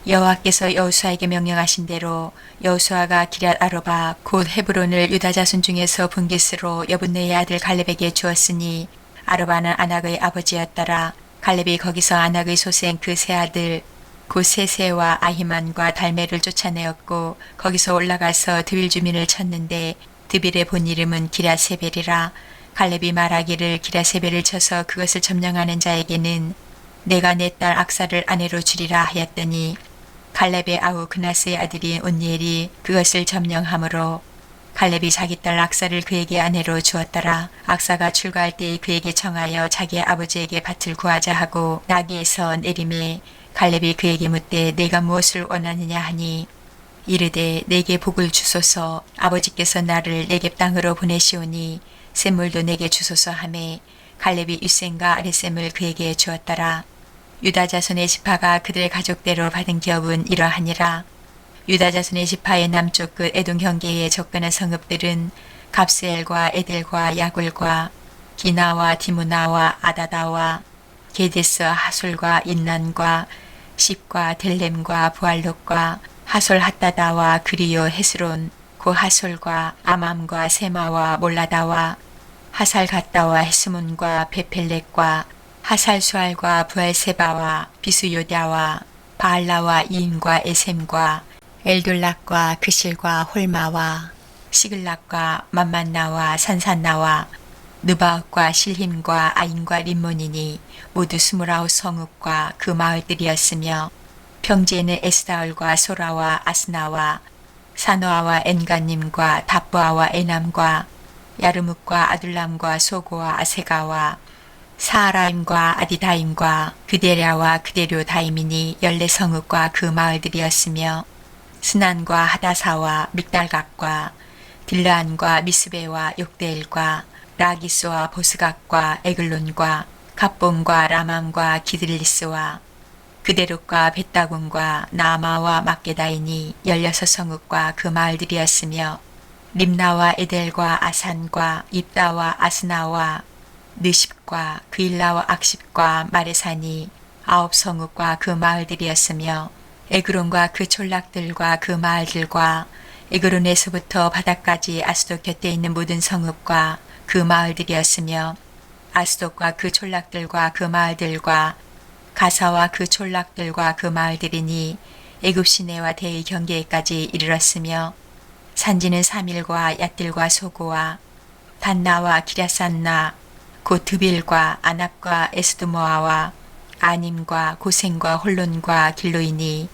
A: 여호와께서 여호수아에게 명령하신 대로 여호수아가 기럇 아로바 곧 헤브론을 유다 자손 중에서 분깃으로 여분네의 아들 갈렙에게 주었으니 아로바는 아낙의 아버지였더라. 갈렙이 거기서 아낙의 소생 그 세 아들 곧 세세와 아히만과 달메를 쫓아내었고 거기서 올라가서 드빌 주민을 쳤는데 드빌의 본 이름은 기랴세벨이라. 갈렙이 말하기를 기랴세벨을 쳐서 그것을 점령하는 자에게는 내가 내 딸 악사를 아내로 주리라 하였더니 갈렙의 아우 그나스의 아들인 온니엘이 그것을 점령하므로 갈렙이 자기 딸 악사를 그에게 아내로 주었더라. 악사가 출가할 때에 그에게 청하여 자기 아버지에게 밭을 구하자 하고 나귀에서 내림에 갈렙이 그에게 묻되 내가 무엇을 원하느냐 하니 이르되 내게 복을 주소서. 아버지께서 나를 네겝 땅으로 보내시오니 샘물도 내게 주소서 하매 갈렙이 윗샘과 아랫샘을 그에게 주었더라. 유다 자손의 지파가 그들의 가족대로 받은 기업은 이러하니라. 유다 자손의 지파의 남쪽 끝 에돔 경계에 접근한 성읍들은 갑스엘과 에델과 야굴과 기나와 디무나와 아다다와 게데스 하솔과 인난과 십과 델렘과 부알롯과 하솔 핫다다와 그리요 헤스론 고 하솔과 아맘과 세마와 몰라다와 하살 갔다와 헤스몬과 베펠렉과 하살수알과 부알세바와 비수요다와 바알라와 이인과 에셈과 엘둘락과 그실과 홀마와 시글락과 맘만나와 산산나와 느바옥과 실힘과 아인과 림몬이니 모두 29성읍과 그 마을들이었으며 평지에는 에스다올과 소라와 아스나와 사노아와 엔가님과 답보아와 에남과 야르묵과 아둘람과 소고와 아세가와 사하라임과 아디다임과 그데랴와 그데료다임이니 14성읍과 그 마을들이었으며 스난과 하다사와 믹달각과 딜라안과 미스베와 욕대엘과 라기스와 보스각과 에글론과 갑본과 라맘과 기들리스와 그데룩과 벳다군과 나마와 막게다이니 16성읍과 그 마을들이었으며 림나와 에델과 아산과 입다와 아스나와 느십과 그일라와 악십과 마레산이 9성읍과 그 마을들이었으며 에그론과 그 촌락들과 그 마을들과 에그론에서부터 바다까지 아스돗 곁에 있는 모든 성읍과 그 마을들이었으며 아스돗과 그 촌락들과 그 마을들과 가사와 그 촌락들과 그 마을들이니 애굽 시내와 대의 경계까지 이르렀으며 산지는 사밀과 얏들과 소고와 단나와 기랴산나 곧 드빌과 아납과 에스드모아와 아님과 고센과 홀론과 길로이니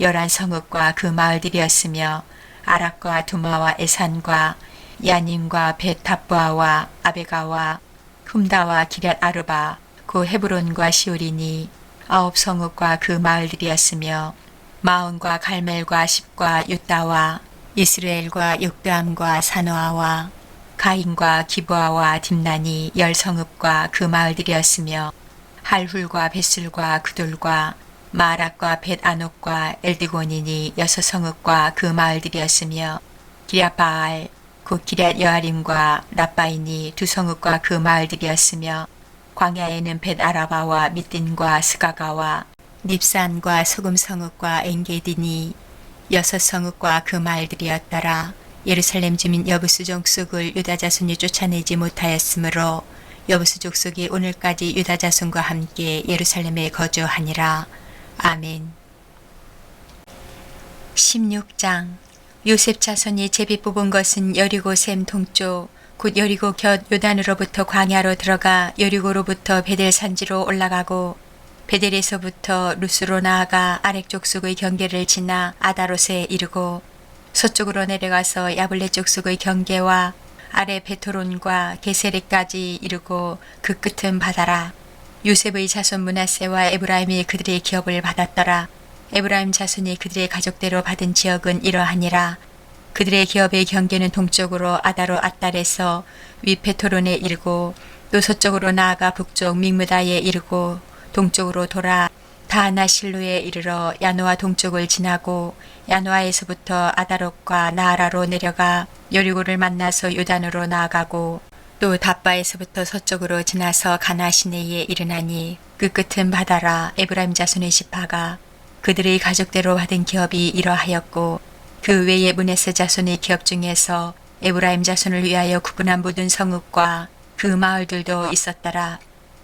A: 11성읍과 그 마을들이었으며 아락과 두마와 에산과 야님과 벳탑부아와 아베가와 훔다와 기럇 아르바 그 헤브론과 시오리니 9성읍과 그 마을들이었으며 마온과 갈멜과 십과 유다와 이스라엘과 욕담과 사노아와 가인과 기브아와 딥난이 10성읍과 그 마을들이었으며 할훌과 벳술과 그돌과 마락과 벳아녹과 엘드곤이니 6성읍과 그 마을들이었으며 기랴바알 곧 기럇 여아림과 라바이니 2성읍과 그 마을들이었으며 광야에는 벳아라바와 미딘과 스가가와 닙산과 소금성읍과 엔게디니 6성읍과 그 마을들이었더라. 예루살렘 주민 여부수 족속을 유다 자손이 쫓아내지 못하였으므로 여부수 족속이 오늘까지 유다 자손과 함께 예루살렘에 거주하니라. 아멘. 16장. 요셉 자손이 제비 뽑은 것은 여리고 샘 동쪽 곧 여리고 곁 요단으로부터 광야로 들어가 여리고로부터 베델 산지로 올라가고 베델에서부터 루스로 나아가 아렉 족속의 경계를 지나 아다롯에 이르고 서쪽으로 내려가서 야블레 족속의 경계와 아래 베토론과 게세레까지 이르고 그 끝은 바다라. 요셉의 자손 므낫세와 에브라임이 그들의 기업을 받았더라. 에브라임 자손이 그들의 가족대로 받은 지역은 이러하니라. 그들의 기업의 경계는 동쪽으로 아다로 앗달에서 위 베토론에 이르고 또 서쪽으로 나아가 북쪽 믹무다에 이르고 동쪽으로 돌아 다하나실루에 이르러 야노아 동쪽을 지나고 야노아에서부터 아다롯과 나아라로 내려가 여리고를 만나서 요단으로 나아가고 또 답바에서부터 서쪽으로 지나서 가나 시내에 이르나니 그 끝은 바다라. 에브라임 자손의 지파가 그들의 가족대로 받은 기업이 이러하였고 그 외에 므낫세 자손의 기업 중에서 에브라임 자손을 위하여 구분한 모든 성읍과 그 마을들도 있었더라.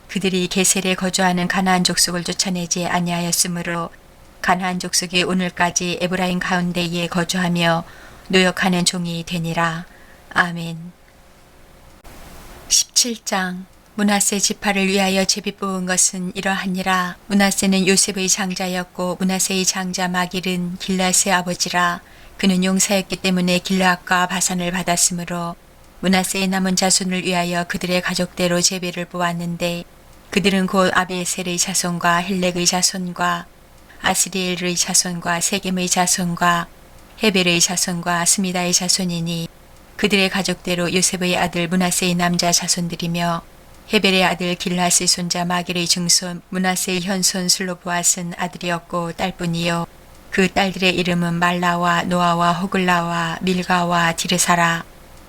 A: 그들이 게셀에 거주하는 가나안 족속을 쫓아내지 아니하였으므로 가나안 족속이 오늘까지 에브라임 가운데에 거주하며 노역하는 종이 되니라. 아멘. 17장. 므낫세 지파를 위하여 제비 뽑은 것은 이러하니라. 므낫세는 요셉의 장자였고 므낫세의 장자 마길은 길앗의 아버지라. 그는 용사였기 때문에 길앗과 바산을 받았으므로 므낫세의 남은 자손을 위하여 그들의 가족대로 제비를 뽑았는데 그들은 곧 아비에셀의 자손과 헬렉의 자손과 아스리엘의 자손과 세겜의 자손과 헤벨의 자손과 스미다의 자손이니 그들의 가족대로 요셉의 아들 므낫세의 남자 자손들이며 헤벨의 아들 길앗의 손자 마길의 증손 므낫세의 현손 슬로보앗은 아들이었고 딸뿐이요 그 딸들의 이름은 말라와 노아와 호글라와 밀가와 디르사라.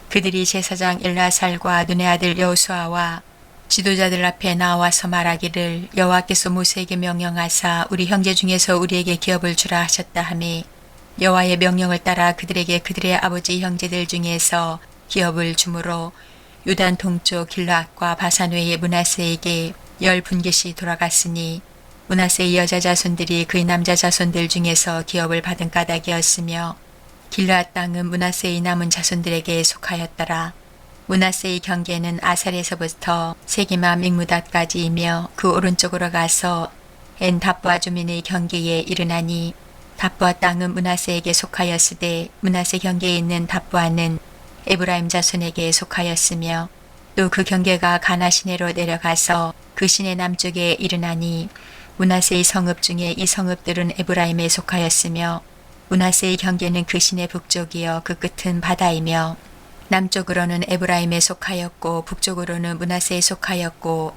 A: 그들이 제사장 엘라살과 눈의 아들 여호수아와 지도자들 앞에 나와서 말하기를 여호와께서 모세에게 명령하사 우리 형제 중에서 우리에게 기업을 주라 하셨다 하매 여호와의 명령을 따라 그들에게 그들의 아버지 형제들 중에서 기업을 주므로 유단 동쪽 길르앗과 바산 외의 므낫세에게 10분깃이 돌아갔으니 므낫세의 여자 자손들이 그의 남자 자손들 중에서 기업을 받은 까닭이었으며 길르앗 땅은 므낫세의 남은 자손들에게 속하였더라. 므낫세의 경계는 아살에서부터 세기마 믹무닷까지이며 그 오른쪽으로 가서 엔 답부아 주민의 경계에 이르나니 답부아 땅은 므낫세에게 속하였으되 므낫세 경계에 있는 답부아는 에브라임 자손에게 속하였으며 또 그 경계가 가나 시내로 내려가서 그 시내 남쪽에 이르나니 므낫세의 성읍 중에 이 성읍들은 에브라임에 속하였으며 므낫세의 경계는 그 시내 북쪽이여 그 끝은 바다이며 남쪽으로는 에브라임에 속하였고 북쪽으로는 므낫세에 속하였고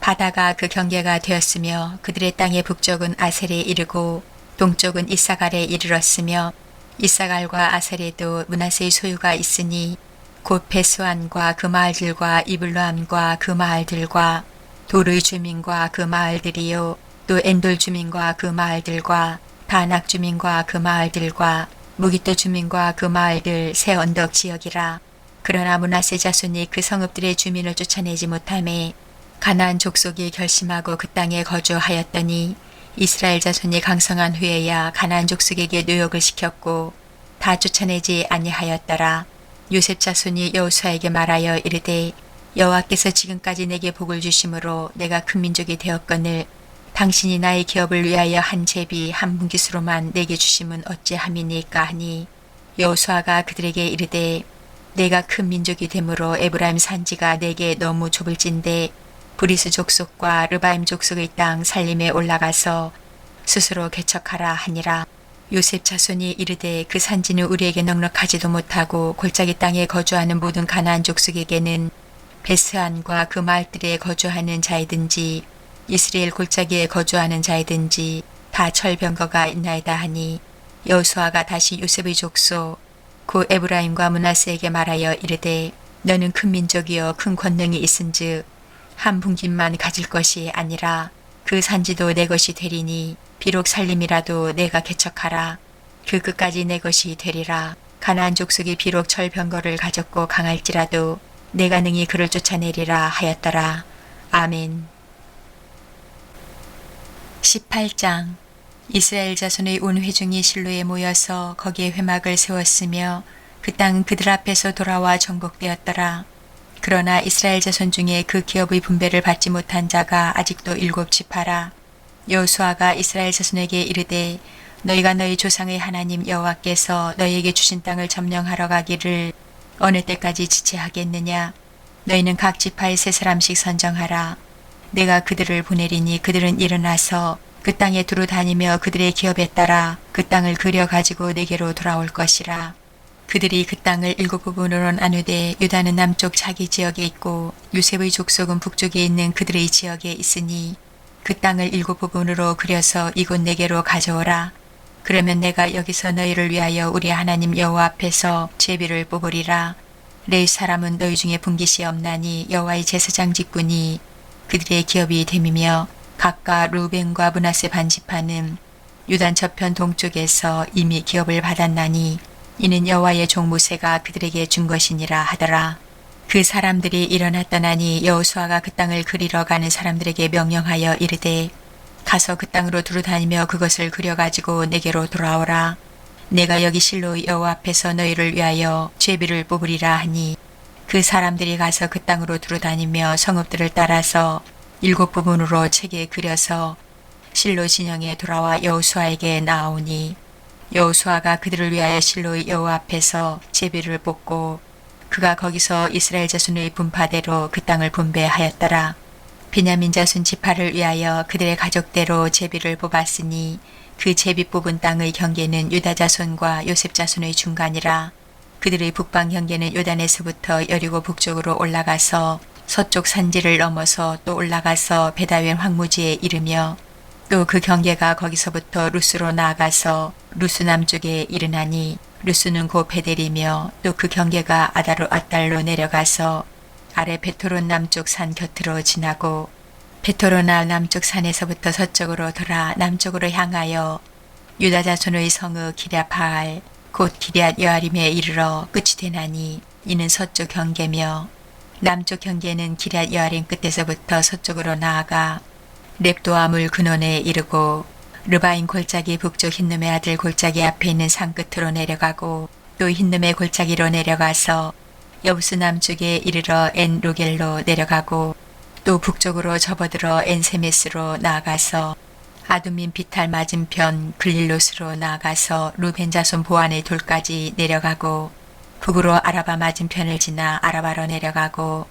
A: 바다가 그 경계가 되었으며 그들의 땅의 북쪽은 아셀에 이르고 동쪽은 이사갈에 이르렀으며 이사갈과 아셀에도 므낫세의 소유가 있으니 곧 베스안과 그 마을들과 이블로암과 그 마을들과 돌의 주민과 그 마을들이요 또 엔돌 주민과 그 마을들과 다낙 주민과 그 마을들과 무기토 주민과 그 마을들 새 언덕 지역이라. 그러나 므낫세 자손이 그 성읍들의 주민을 쫓아내지 못하매 가나안 족속이 결심하고 그 땅에 거주하였더니 이스라엘 자손이 강성한 후에야 가나안 족속에게 노역을 시켰고 다 쫓아내지 아니하였더라. 요셉 자손이 여호수아에게 말하여 이르되 여호와께서 지금까지 내게 복을 주심으로 내가 큰 민족이 되었거늘 당신이 나의 기업을 위하여 한 제비 한 분깃으로만 내게 주심은 어찌함이니까 하니 여호수아가 그들에게 이르되 내가 큰 민족이 되므로 에브라임 산지가 내게 너무 좁을진데 브리스 족속과 르바임 족속의 땅 살림에 올라가서 스스로 개척하라 하니라. 요셉 자손이 이르되 그 산지는 우리에게 넉넉하지도 못하고 골짜기 땅에 거주하는 모든 가나안 족속에게는 베스안과 그 마을들에 거주하는 자이든지 이스라엘 골짜기에 거주하는 자이든지 다 철병거가 있나이다 하니 여호수아가 다시 요셉의 족속 곧 에브라임과 므낫세에게 말하여 이르되 너는 큰 민족이여 큰 권능이 있은즉 한 분깃만 가질 것이 아니라 그 산지도 내 것이 되리니 비록 살림이라도 내가 개척하라. 그 끝까지 내 것이 되리라. 가나안 족속이 비록 철병거를 가졌고 강할지라도 내가 능히 그를 쫓아내리라 하였더라. 아멘. 18장. 이스라엘 자손의 온 회중이 실로에 모여서 거기에 회막을 세웠으며 그 땅은 그들 앞에서 돌아와 정복되었더라. 그러나 이스라엘 자손 중에 그 기업의 분배를 받지 못한 자가 아직도 7지파라. 여호수아가 이스라엘 자손에게 이르되 너희가 너희 조상의 하나님 여호와께서 너희에게 주신 땅을 점령하러 가기를 어느 때까지 지체하겠느냐. 너희는 각 지파에 3사람씩 선정하라. 내가 그들을 보내리니 그들은 일어나서 그 땅에 두루 다니며 그들의 기업에 따라 그 땅을 그려 가지고 내게로 돌아올 것이라. 그들이 그 땅을 7부분으로 나누되 유다는 남쪽 자기 지역에 있고 요셉의 족속은 북쪽에 있는 그들의 지역에 있으니 그 땅을 7부분으로 그려서 이곳 내게로 가져오라. 그러면 내가 여기서 너희를 위하여 우리 하나님 여호와 앞에서 제비를 뽑으리라. 레위 사람은 너희 중에 분깃이 없나니 여호와의 제사장 직분이 그들의 기업이 됨이며 각각 루벤과 므낫세 반지파는 유단 저편 동쪽에서 이미 기업을 받았나니 이는 여호와의 종 모세가 그들에게 준 것이니라 하더라. 그 사람들이 일어나 떠나니 여호수아가 그 땅을 그리러 가는 사람들에게 명령하여 이르되 가서 그 땅으로 두루 다니며 그것을 그려가지고 내게로 돌아오라. 내가 여기 실로 여호와 앞에서 너희를 위하여 제비를 뽑으리라 하니 그 사람들이 가서 그 땅으로 두루 다니며 성읍들을 따라서 7부분으로 책에 그려서 실로 진영에 돌아와 여호수아에게 나아오니 여호수아가 그들을 위하여 실로의 여호와 앞에서 제비를 뽑고 그가 거기서 이스라엘 자손의 분파대로 그 땅을 분배하였더라. 베냐민 자손 지파를 위하여 그들의 가족대로 제비를 뽑았으니 그 제비 뽑은 땅의 경계는 유다 자손과 요셉 자손의 중간이라. 그들의 북방 경계는 요단에서부터 여리고 북쪽으로 올라가서 서쪽 산지를 넘어서 또 올라가서 베다웬 황무지에 이르며 또 그 경계가 거기서부터 루스로 나아가서 루스 남쪽에 이르나니 루스는 곧 베델이며 또 그 경계가 아다로 아달로 내려가서 아래 베토론 남쪽 산 곁으로 지나고 베토로나 남쪽 산에서부터 서쪽으로 돌아 남쪽으로 향하여 유다 자손의 성읍 기랴바알 곧 기랴 여아림에 이르러 끝이 되나니 이는 서쪽 경계며 남쪽 경계는 기럇 여아림 끝에서부터 서쪽으로 나아가 렙도와 물 근원에 이르고 르바인 골짜기 북쪽 흰놈의 아들 골짜기 앞에 있는 산 끝으로 내려가고 또 흰놈의 골짜기로 내려가서 여부스 남쪽에 이르러 엔 로겔로 내려가고 또 북쪽으로 접어들어 엔 세메스로 나아가서 아둠민 비탈 맞은편 글릴롯으로 나아가서 루벤 자손 보안의 돌까지 내려가고 북으로 아라바 맞은편을 지나 아라바로 내려가고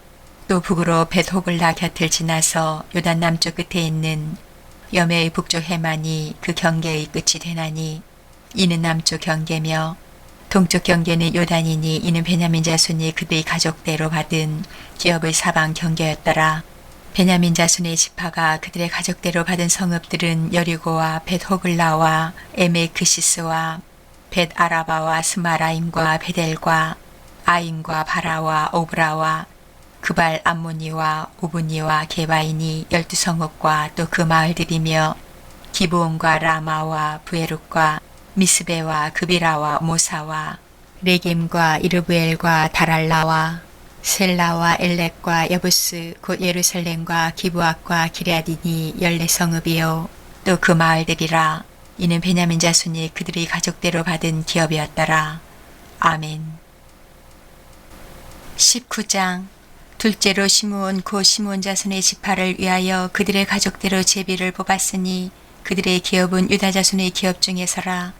A: 또 북으로 벳호글라 곁을 지나서 요단 남쪽 끝에 있는 여매의 북쪽 해만이 그 경계의 끝이 되나니 이는 남쪽 경계며 동쪽 경계는 요단이니 이는 베냐민 자손이 그들의 가족대로 받은 기업의 사방 경계였더라. 베냐민 자손의 지파가 그들의 가족대로 받은 성읍들은 여리고와 벳호글라와 에메크시스와 벳아라바와 스마라임과 베델과 아인과 바라와 오브라와 그발 암모니와 오브니와 게바이니 12성읍과 또 그 마을들이며 기브온과 라마와 부에룩과 미스베와 그비라와 모사와 레겜과 이르브엘과 다랄라와 셀라와 엘렉과 여부스 곧 예루살렘과 기브앗과 기럇이니 14성읍이요 또 그 마을들이라. 이는 베냐민 자손이 그들의 가족대로 받은 기업이었더라. 아멘. 19장. 둘째로 시므온 고 시므온 자손의 지파를 위하여 그들의 가족대로 제비를 뽑았으니 그들의 기업은 유다 자손의 기업 중에서라.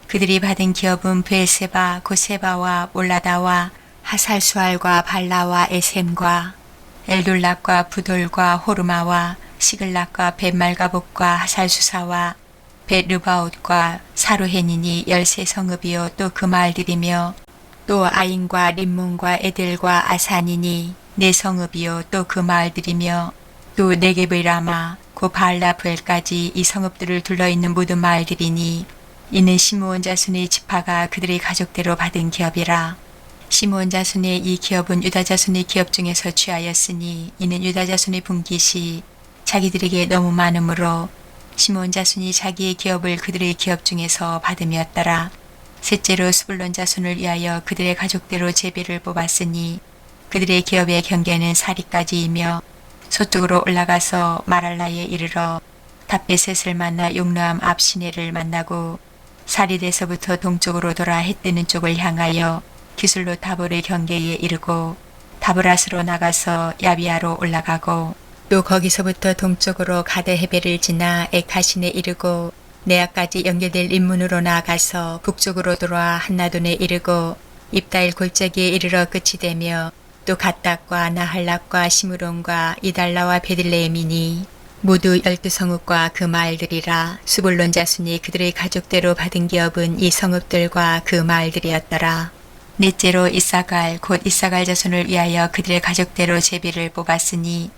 A: 그들이 받은 기업은 브엘세바 곧 세바와 몰라다와 하살수알과 발라와 에셈과 엘돌락과 부돌과 호르마와 시글락과 벳말가복과 하살수사와 벳르바옷과 사루헤니니 13성읍이요 또 그 마을들이며 또 아인과 림몬과 에델과 아산이니 4성읍이요 또 그 마을들이며 또 네겝의 라마 고 바알라브엘까지 이 성읍들을 둘러있는 모든 마을들이니 이는 시므온 자손의 지파가 그들의 가족대로 받은 기업이라. 시므온 자손의 이 기업은 유다 자손의 기업 중에서 취하였으니 이는 유다 자손의 분깃이 자기들에게 너무 많으므로 시므온 자손이 자기의 기업을 그들의 기업 중에서 받음이었더라. 셋째로 스불론 자손을 위하여 그들의 가족대로 제비를 뽑았으니 그들의 기업의 경계는 사리까지이며 서쪽으로 올라가서 마랄라에 이르러 답베셋을 만나 용르암 앞 시내를 만나고 사리에서부터 동쪽으로 돌아 해 뜨는 쪽을 향하여 기술로 다볼의 경계에 이르고 다브라스로 나가서 야비아로 올라가고 또 거기서부터 동쪽으로 가데 헤벨을 지나 에카신에 이르고 네아까지 연결될 인문으로 나아가서 북쪽으로 돌아 한나돈에 이르고 입다일 골짜기에 이르러 끝이 되며 또 갓닥과 나할락과 시므론과 이달라와 베들레헴이니 모두 12성읍과 그 마을들이라. 스불론 자손이 그들의 가족대로 받은 기업은 이 성읍들과 그 마을들이었더라. 넷째로 이사갈 곧 이사갈 자손을 위하여 그들의 가족대로 제비를 뽑았으니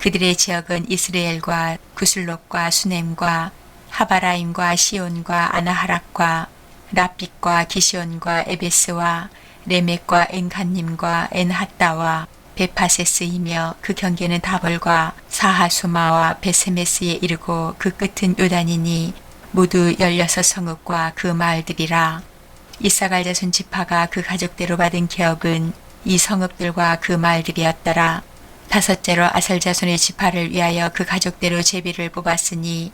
A: 그들의 지역은 이스라엘과 구슬롯과 수넴과 하바라임과 시온과 아나하락과 라빛과 기시온과 에베스와 레멕과 엔간님과 엔핫다와 베파세스이며 그 경계는 다볼과 사하수마와 베세메스에 이르고 그 끝은 요단이니 모두 16성읍과 그 마을들이라. 이사갈 자손 지파가 그 가족대로 받은 기업은 이 성읍들과 그 마을들이었더라. 다섯째로 아셀 자손의 지파를 위하여 그 가족대로 제비를 뽑았으니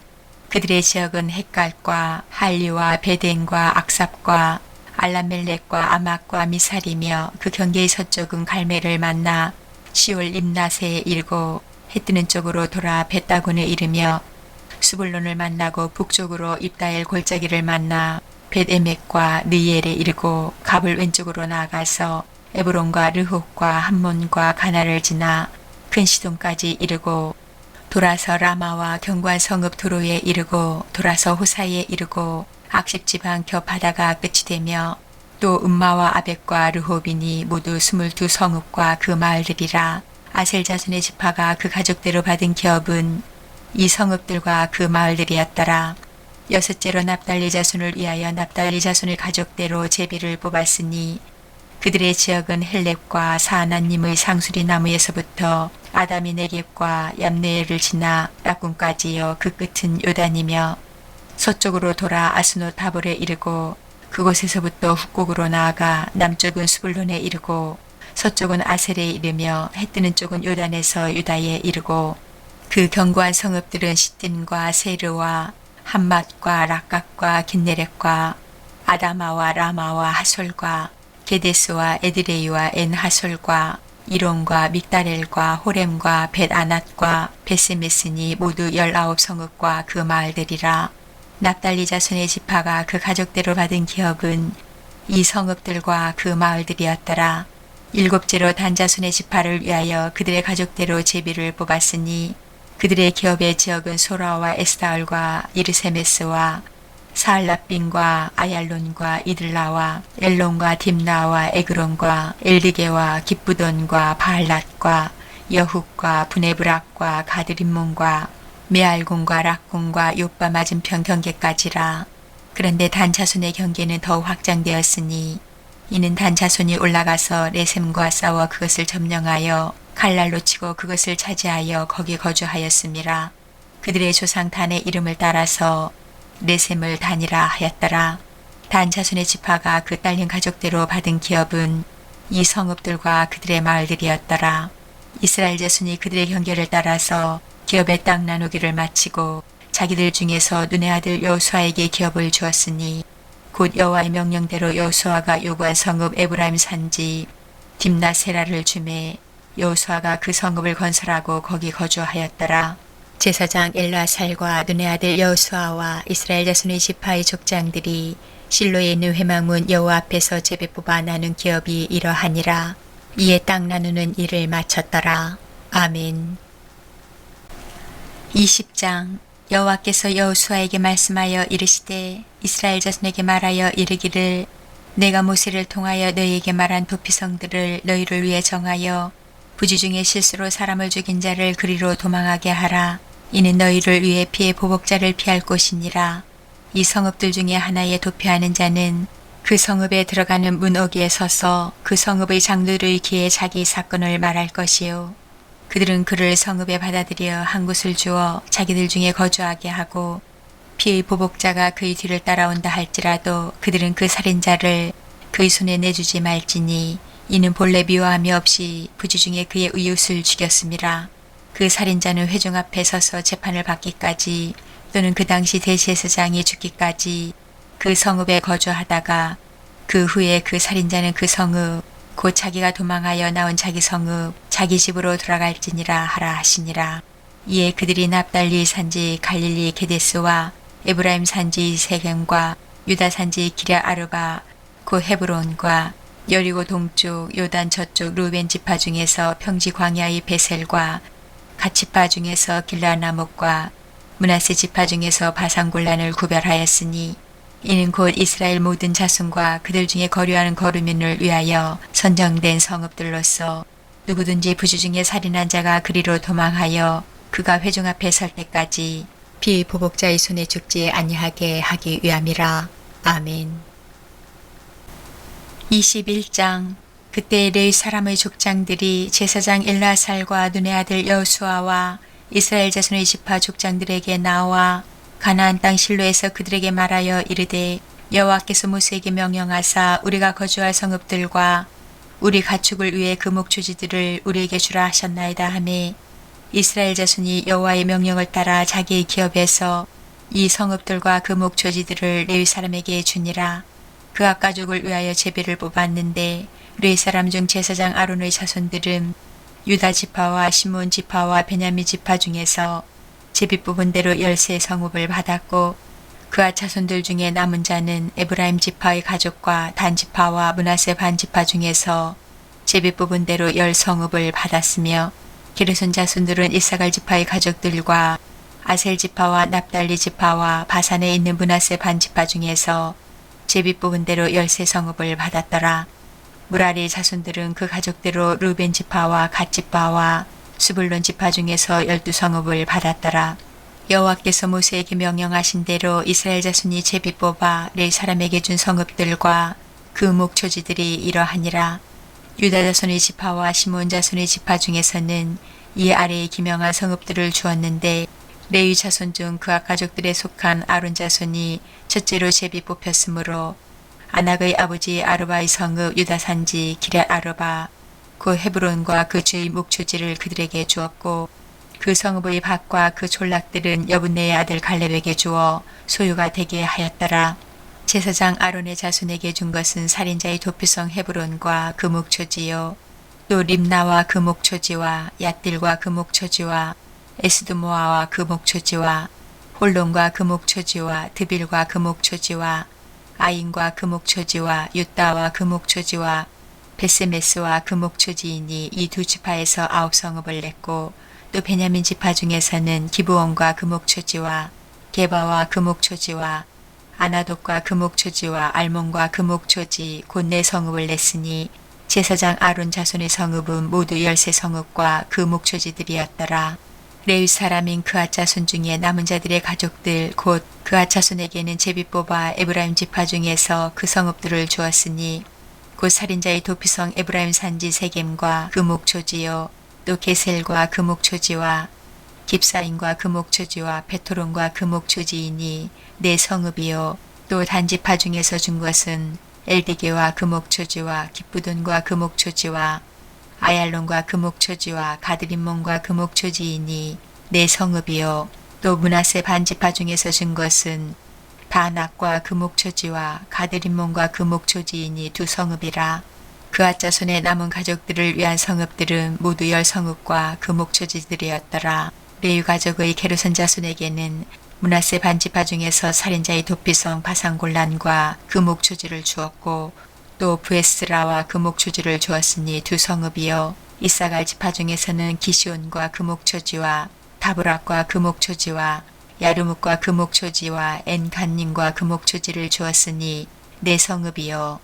A: 그들의 지역은 헷갈과 할리와 베덴과 악삽과 알라멜렉과 아막과 미살이며 그 경계의 서쪽은 갈멜을 만나 시올 림나세에 이르고 해 뜨는 쪽으로 돌아 벳다곤에 이르며 수불론을 만나고 북쪽으로 입다엘 골짜기를 만나 벳에멕과 느이엘에 이르고 갑을 왼쪽으로 나아가서 에브론과 르홉과 함몬과 가나를 지나 큰 시돈까지 이르고 돌아서 라마와 견고한 성읍 도로에 이르고 돌아서 호사에 이르고 악십 지방 겹하다가 끝이 되며 또 음마와 아벡과 르홉이니 모두 22성읍과 그 마을들이라. 아셀 자손의 지파가 그 가족대로 받은 기업은 이 성읍들과 그 마을들이었더라. 여섯째로 납달리 자손을 위하여 납달리 자손의 가족대로 제비를 뽑았으니 그들의 지역은 헬렙과 사하나님의 상수리 나무에서부터 아다미 네겝과 얌네엘을 지나 라군까지요 그 끝은 요단이며 서쪽으로 돌아 아스노 타볼에 이르고 그곳에서부터 북곡으로 나아가 남쪽은 수불론에 이르고 서쪽은 아셀에 이르며 해 뜨는 쪽은 요단에서 유다에 이르고 그 견고한 성읍들은 시딘과 세르와 함맛과 락각과 긴네렛과 아다마와 라마와 하솔과 게데스와 에드레이와 엔하솔과 이론과 믹다렐과 호렘과 벳아낫과 베스메스니 모두 19성읍과 그 마을들이라. 납달리 자손의 지파가 그 가족대로 받은 기업은 이 성읍들과 그 마을들이었더라. 일곱째로 단 자손의 지파를 위하여 그들의 가족대로 제비를 뽑았으니 그들의 기업의 지역은 소라와 에스다올과 이르세메스와 사알라빈과 아얄론과 이들라와 엘론과 딥나와 에그론과 엘리게와 기쁘돈과 바알랏과 여훅과 부네브락과 가드림몬과 메알곤과 락곤과 요빠 맞은편 경계까지라. 그런데 단 자손의 경계는 더욱 확장되었으니 이는 단 자손이 올라가서 레셈과 싸워 그것을 점령하여 칼날로 치고 그것을 차지하여 거기 거주하였음이라. 그들의 조상 단의 이름을 따라서 레셈을 단이라 하였더라. 단 자손의 지파가 그 딸린 가족대로 받은 기업은 이 성읍들과 그들의 마을들이었더라. 이스라엘 자손이 그들의 경계를 따라서 기업의 땅 나누기를 마치고 자기들 중에서 눈의 아들 여호수아에게 기업을 주었으니 곧 여호와의 명령대로 여호수아가 요구한 성읍 에브라임 산지 딥나세라를 주매 여호수아가 그 성읍을 건설하고 거기 거주하였더라. 제사장 엘라살과 눈의 아들 여호수아와 이스라엘 자손의 지파의 족장들이 실로에 있는 회막문 여호와 앞에서 제비 뽑아 나눈 기업이 이러하니라. 이에 땅 나누는 일을 마쳤더라. 아멘. 20장. 여호와께서 여호수아에게 말씀하여 이르시되 이스라엘 자손에게 말하여 이르기를 내가 모세를 통하여 너희에게 말한 도피성들을 너희를 위해 정하여 부지 중에 실수로 사람을 죽인 자를 그리로 도망하게 하라. 이는 너희를 위해 피해 보복자를 피할 곳이니라. 이 성읍들 중에 하나에 도피하는 자는 그 성읍에 들어가는 문어기에 서서 그 성읍의 장로들의 귀에 자기 사건을 말할 것이요. 그들은 그를 성읍에 받아들여 한 곳을 주어 자기들 중에 거주하게 하고 피의 보복자가 그의 뒤를 따라온다 할지라도 그들은 그 살인자를 그의 손에 내주지 말지니 이는 본래 미워함이 없이 부지 중에 그의 이웃을 죽였음이라. 그 살인자는 회중 앞에 서서 재판을 받기까지 또는 그 당시 대제사장이 죽기까지 그 성읍에 거주하다가 그 후에 그 살인자는 그 성읍 곧 자기가 도망하여 나온 자기 성읍 자기 집으로 돌아갈지니라 하라 하시니라. 이에 그들이 납달리 산지 갈릴리 게데스와 에브라임 산지 세겜과 유다 산지 기랴 아르바 곧 헤브론과 여리고 동쪽 요단 저쪽 루벤 지파 중에서 평지 광야의 베셀과 갓지파 중에서 길라나목과 므낫세 지파 중에서 바산골란을 구별하였으니 이는 곧 이스라엘 모든 자손과 그들 중에 거류하는 거류민을 위하여 선정된 성읍들로서 누구든지 부지 중에 살인한 자가 그리로 도망하여 그가 회중 앞에 설 때까지 피의 보복자의 손에 죽지 아니하게 하기 위함이라. 아멘. 21장. 그때 레위 사람의 족장들이 제사장 엘라살과 눈의 아들 여호수아와 이스라엘 자손의 지파 족장들에게 나와 가나안 땅 실로에서 그들에게 말하여 이르되 여호와께서 모세에게 명령하사 우리가 거주할 성읍들과 우리 가축을 위해 그 목초지들을 우리에게 주라 하셨나이다 하매 이스라엘 자손이 여호와의 명령을 따라 자기의 기업에서 이 성읍들과 그 목초지들을 레위 사람에게 주니라. 그악 가족을 위하여 제비를 뽑았는데 레위 사람 중 제사장 아론의 자손들은 유다 지파와 시몬 지파와 베냐민 지파 중에서 제비 뽑은 대로 13성읍을 받았고 그와 자손들 중에 남은 자는 에브라임 지파의 가족과 단 지파와 므낫세 반 지파 중에서 제비 뽑은 대로 10성읍을 받았으며 게르손 자손들은 이사갈 지파의 가족들과 아셀 지파와 납달리 지파와 바산에 있는 므낫세 반 지파 중에서 제비 뽑은 대로 13성읍을 받았더라. 무라리 자손들은 그 가족대로 루벤 지파와 갓 지파와 스불론 지파 중에서 12성읍을 받았더라. 여호와께서 모세에게 명령하신 대로 이스라엘 자손이 제비 뽑아 레위 사람에게 준 성읍들과 그 목초지들이 이러하니라. 유다 자손의 지파와 시몬 자손의 지파 중에서는 이 아래에 기명한 성읍들을 주었는데 레위 자손 중 그악 가족들에 속한 아론 자손이 첫째로 제비 뽑혔으므로 아낙의 아버지 아르바의 성읍 유다 산지 기럇 아르바 그 헤브론과 그 주의 묵초지를 그들에게 주었고 그 성읍의 밭과 그 졸락들은 여분네의 아들 갈렙에게 주어 소유가 되게 하였더라. 제사장 아론의 자손에게 준 것은 살인자의 도피성 헤브론과 그 묵초지요. 또 림나와 그 묵초지와 얏딜과 그 묵초지와 에스드모아와 그 묵초지와 홀론과 그 묵초지와 드빌과 그 묵초지와 아인과 그 묵초지와 유다와 그 묵초지와 베스메스와 그 묵초지이니 이 두 지파에서 9성읍을 냈고 또 베냐민 지파 중에서는 기브온과 그 묵초지와 게바와 그 묵초지와 아나돗과 그 묵초지와 알몬과 그 묵초지 곧 4성읍을 냈으니 제사장 아론 자손의 성읍은 모두 13성읍과 그 묵초지들이었더라. 레위 사람인 그앗 자손 중에 남은 자들의 가족들 곧 그앗 자손에게는 제비 뽑아 에브라임 지파 중에서 그 성읍들을 주었으니 곧 살인자의 도피성 에브라임 산지 세겜과 그 묵초지요. 또 게셀과 그 묵초지와 깁사인과 그 묵초지와 베토론과 그 묵초지이니 4성읍이요. 또 단지파 중에서 준 것은 엘디게와 그 묵초지와 기쁘돈과 그 묵초지와 아얄론과 그 묵초지와 가드림몬과 그 묵초지이니 4성읍이요. 또 므낫세 반지파 중에서 준 것은 다낙과 그 묵초지와 가드림몬과 그 묵초지이니 2성읍이라. 그앗 자손의 남은 가족들을 위한 성읍들은 모두 10성읍과 그 묵초지들이었더라. 레위 가족의 게르손 자손에게는 므낫세 반지파 중에서 살인자의 도피성 바산골란과 그 묵초지를 주었고 또 부에스라와 그 묵초지를 주었으니 2성읍이요. 이사갈 지파 중에서는 기시온과 그 묵초지와 다브락과 그 묵초지와 야르묵과 그 묵초지와 엔간님과 그 묵초지를 주었으니 4성읍이요.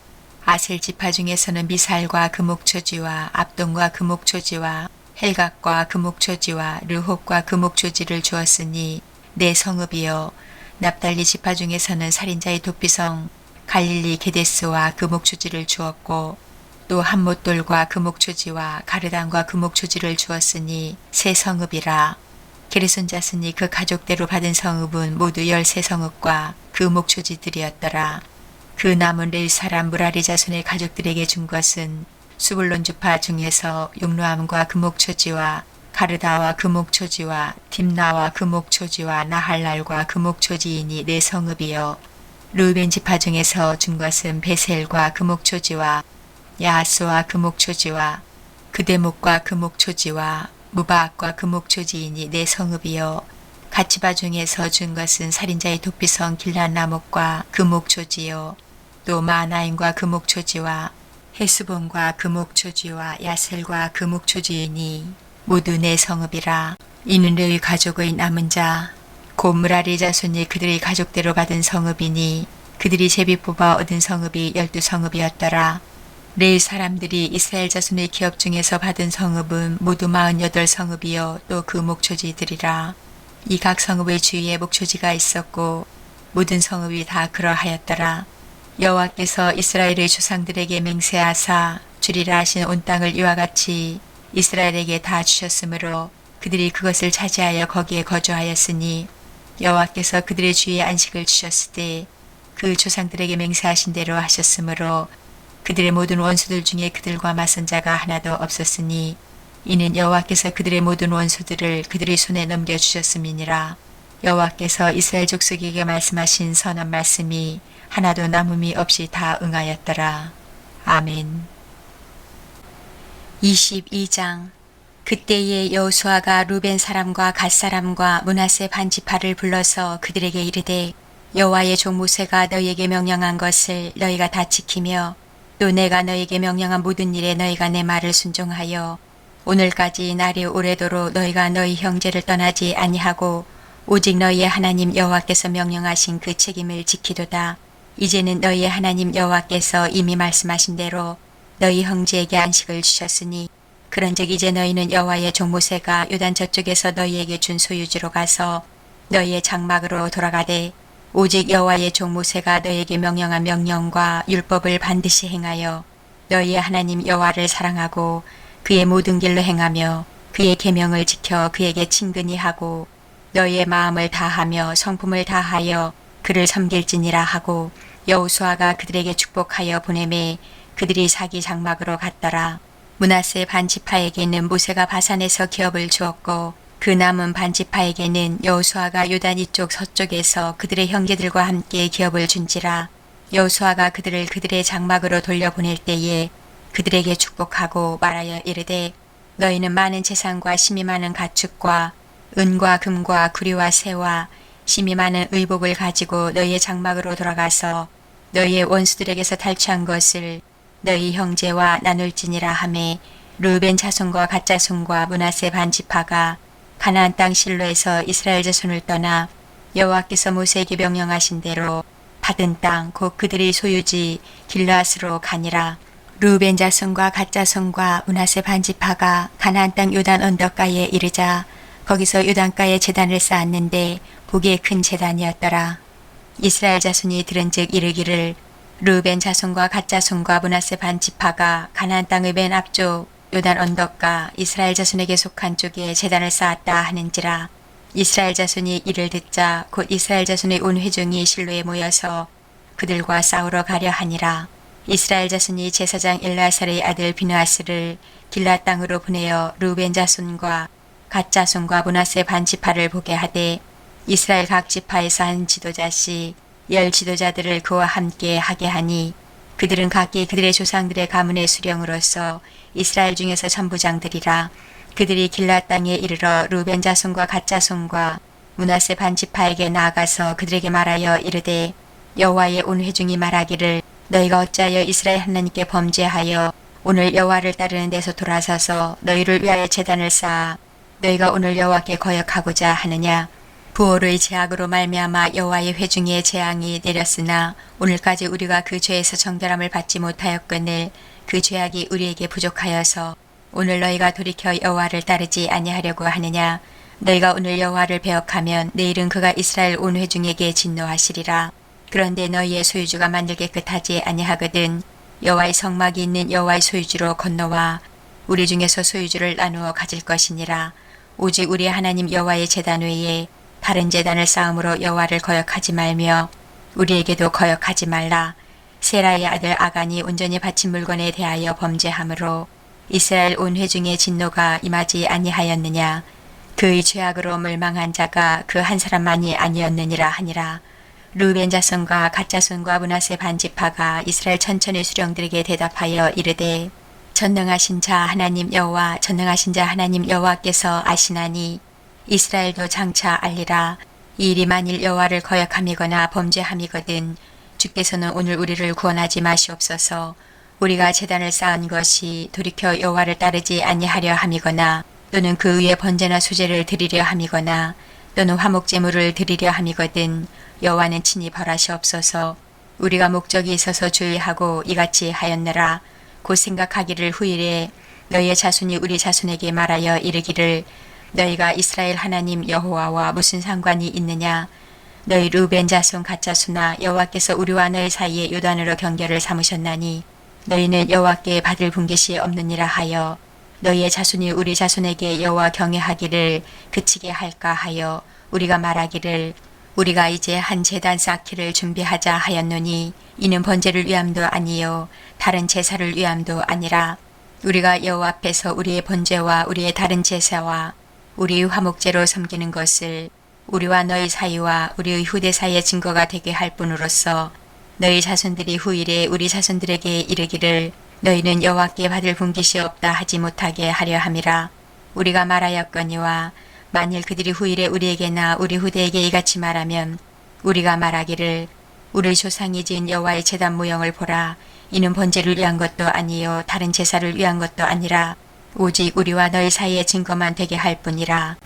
A: 아셀 지파 중에서는 미살과 그 묵초지와 압돈과 그 묵초지와 헬각과 그 묵초지와 르홉과 그 묵초지를 주었으니 4성읍이요. 납달리 지파 중에서는 살인자의 도피성 갈릴리 게데스와 그 묵초지를 주었고 또 함못돌과 그 묵초지와 가르단과 그 묵초지를 주었으니 3성읍이라. 게르손 자손이 그 가족대로 받은 성읍은 모두 13성읍과 그 묵초지들이었더라. 그 남은 레위 사람 무라리 자손의 가족들에게 준 것은 수불론 주파 중에서 용루암과 그 묵초지와 가르다와 그 묵초지와 딥나와 그 묵초지와 나할랄과 그 묵초지이니 4성읍이요. 르우벤 지파 중에서 준 것은 베셀과 그 묵초지와 야하스와 그 묵초지와 그대목과 그 묵초지와 무바악과 그 묵초지이니 4성읍이요. 갓지파 중에서 준 것은 살인자의 도피성 길란라목과 그 묵초지요. 또 마나임과 그 묵초지와 헤스본과 그 묵초지와 야셀과 그 묵초지이니 모두 4성읍이라. 이는 레위 가족의 남은 자 곧 무라리 자손이 그들의 가족대로 받은 성읍이니 그들이 제비 뽑아 얻은 성읍이 12성읍이었더라. 레위 사람들이 이스라엘 자손의 기업 중에서 받은 성읍은 모두 48성읍이요. 또 그 묵초지들이라. 이 각 성읍의 주위에 묵초지가 있었고 모든 성읍이 다 그러하였더라. 여호와께서 이스라엘의 조상들에게 맹세하사 주리라 하신 온 땅을 이와 같이 이스라엘에게 다 주셨으므로 그들이 그것을 차지하여 거기에 거주하였으니 여호와께서 그들의 주위에 안식을 주셨을 때 그 조상들에게 맹세하신 대로 하셨으므로 그들의 모든 원수들 중에 그들과 맞선 자가 하나도 없었으니 이는 여호와께서 그들의 모든 원수들을 그들의 손에 넘겨주셨음이니라. 여호와께서 이스라엘 족속에게 말씀하신 선한 말씀이 하나도 남음이 없이 다 응하였더라. 아멘. 22장. 그때에 여호수아가 루벤 사람과 갓 사람과 므낫세 반지파를 불러서 그들에게 이르되 여호와의 종 모세가 너희에게 명령한 것을 너희가 다 지키며 또 내가 너희에게 명령한 모든 일에 너희가 내 말을 순종하여 오늘까지 날이 오래도록 너희가 너희 형제를 떠나지 아니하고 오직 너희의 하나님 여호와께서 명령하신 그 책임을 지키도다. 이제는 너희의 하나님 여호와께서 이미 말씀하신 대로 너희 형제에게 안식을 주셨으니 그런즉 이제 너희는 여호와의 종 모세가 요단 저쪽에서 너희에게 준 소유지로 가서 너희의 장막으로 돌아가되 오직 여호와의 종 모세가 너희에게 명령한 명령과 율법을 반드시 행하여 너희의 하나님 여호와를 사랑하고 그의 모든 길로 행하며 그의 계명을 지켜 그에게 친근히 하고 너희의 마음을 다하며 성품을 다하여 그를 섬길지니라 하고 여호수아가 그들에게 축복하여 보내매 그들이 자기 장막으로 갔더라. 므낫세 반지파에게는 모세가 바산에서 기업을 주었고 그 남은 반지파에게는 여호수아가 요단 이쪽 서쪽에서 그들의 형제들과 함께 기업을 준지라. 여호수아가 그들을 그들의 장막으로 돌려보낼 때에 그들에게 축복하고 말하여 이르되 너희는 많은 재산과 심이 많은 가축과 은과 금과 구리와 새와 심이 많은 의복을 가지고 너희의 장막으로 돌아가서 너희의 원수들에게서 탈취한 것을 너희 형제와 나눌지니라 하매 르벤 자손과 갓 자손과 므낫세 반지파가 가나안 땅 실로에서 이스라엘 자손을 떠나 여호와께서 모세에게 명령하신 대로 받은 땅 곧 그들의 소유지 길르앗으로 가니라. 르벤 자손과 갓 자손과 므낫세 반지파가 가나안 땅 요단 언덕가에 이르자 거기서 요단가에 제단을 쌓았는데 보기에 큰 제단이었더라. 이스라엘 자손이 들은즉 이르기를 르벤 자손과 갓 자손과 므낫세 반지파가 가나안 땅의 맨 앞쪽 요단 언덕가 이스라엘 자손에게 속한 쪽에 제단을 쌓았다 하는지라. 이스라엘 자손이 이를 듣자 곧 이스라엘 자손의 온 회중이 실로에 모여서 그들과 싸우러 가려 하니라. 이스라엘 자손이 제사장 엘라살의 아들 비느하스를 길라 땅으로 보내어 르벤 자손과 갓 자손과 므낫세 반지파를 보게 하되 이스라엘 각 지파에서 한 지도자씩 10 지도자들을 그와 함께 하게 하니 그들은 각기 그들의 조상들의 가문의 수령으로서 이스라엘 중에서 천부장들이라. 그들이 길라 땅에 이르러 르벤 자손과 갓 자손과 므낫세 반지파에게 나아가서 그들에게 말하여 이르되 여호와의 온 회중이 말하기를 너희가 어찌하여 이스라엘 하나님께 범죄하여 오늘 여호와를 따르는 데서 돌아서서 너희를 위하여 제단을 쌓아 너희가 오늘 여호와께 거역하고자 하느냐. 부올의 제약으로 말미암아 여호와의 회중의 재앙이 내렸으나 오늘까지 우리가 그 죄에서 정결함을 받지 못하였거늘 그 죄악이 우리에게 부족하여서 오늘 너희가 돌이켜 여호와를 따르지 아니하려고 하느냐. 너희가 오늘 여호와를 배역하면 내일은 그가 이스라엘 온 회중에게 진노하시리라. 그런데 너희의 소유주가 만들게 끝하지 아니하거든 여호와의 성막이 있는 여호와의 소유주로 건너와 우리 중에서 소유주를 나누어 가질 것이니라. 오직 우리 하나님 여호와의 제단 외에 다른 제단을 쌓음으로 여호와를 거역하지 말며 우리에게도 거역하지 말라. 세라의 아들 아간이 온전히 바친 물건에 대하여 범죄함으로 이스라엘 온 회중의 진노가 임하지 아니하였느냐. 그의 죄악으로 멸망한 자가 그 한 사람만이 아니었느니라 하니라. 르벤 자손과 갓 자손과 므낫세 반지파가 이스라엘 천천의 수령들에게 대답하여 이르되 전능하신 자 하나님 여호와 전능하신 자 하나님 여호와께서 아시나니 이스라엘도 장차 알리라. 이 일이 만일 여호와를 거역함이거나 범죄함이거든 주께서는 오늘 우리를 구원하지 마시옵소서. 우리가 제단을 쌓은 것이 돌이켜 여호와를 따르지 아니하려 함이거나 또는 그 위에 번제나 수제를 드리려 함이거나 또는 화목제물을 드리려 함이거든 여호와는 친히 벌하시옵소서. 우리가 목적이 있어서 주의하고 이같이 하였느라. 곧 생각하기를 후일에 너희의 자손이 우리 자손에게 말하여 이르기를 너희가 이스라엘 하나님 여호와와 무슨 상관이 있느냐. 너희 르벤 자손 갓 자손아 여호와께서 우리와 너희 사이에 요단으로 경계를 삼으셨나니 너희는 여호와께 받을 분깃이 없느니라 하여 너희의 자손이 우리 자손에게 여호와 경외하기를 그치게 할까 하여 우리가 말하기를 우리가 이제 한 제단 쌓기를 준비하자 하였노니 이는 번제를 위함도 아니요 다른 제사를 위함도 아니라 우리가 여호와 앞에서 우리의 번제와 우리의 다른 제사와 우리의 화목제로 섬기는 것을 우리와 너희 사이와 우리의 후대 사이의 증거가 되게 할 뿐으로써 너희 자손들이 후일에 우리 자손들에게 이르기를 너희는 여호와께 받을 분깃이 없다 하지 못하게 하려 함이라. 우리가 말하였거니와 만일 그들이 후일에 우리에게나 우리 후대에게 이같이 말하면 우리가 말하기를 우리 조상이 지은 여호와의 제단 모형을 보라. 이는 번제를 위한 것도 아니요 다른 제사를 위한 것도 아니라 오직 우리와 너희 사이의 증거만 되게 할 뿐이라.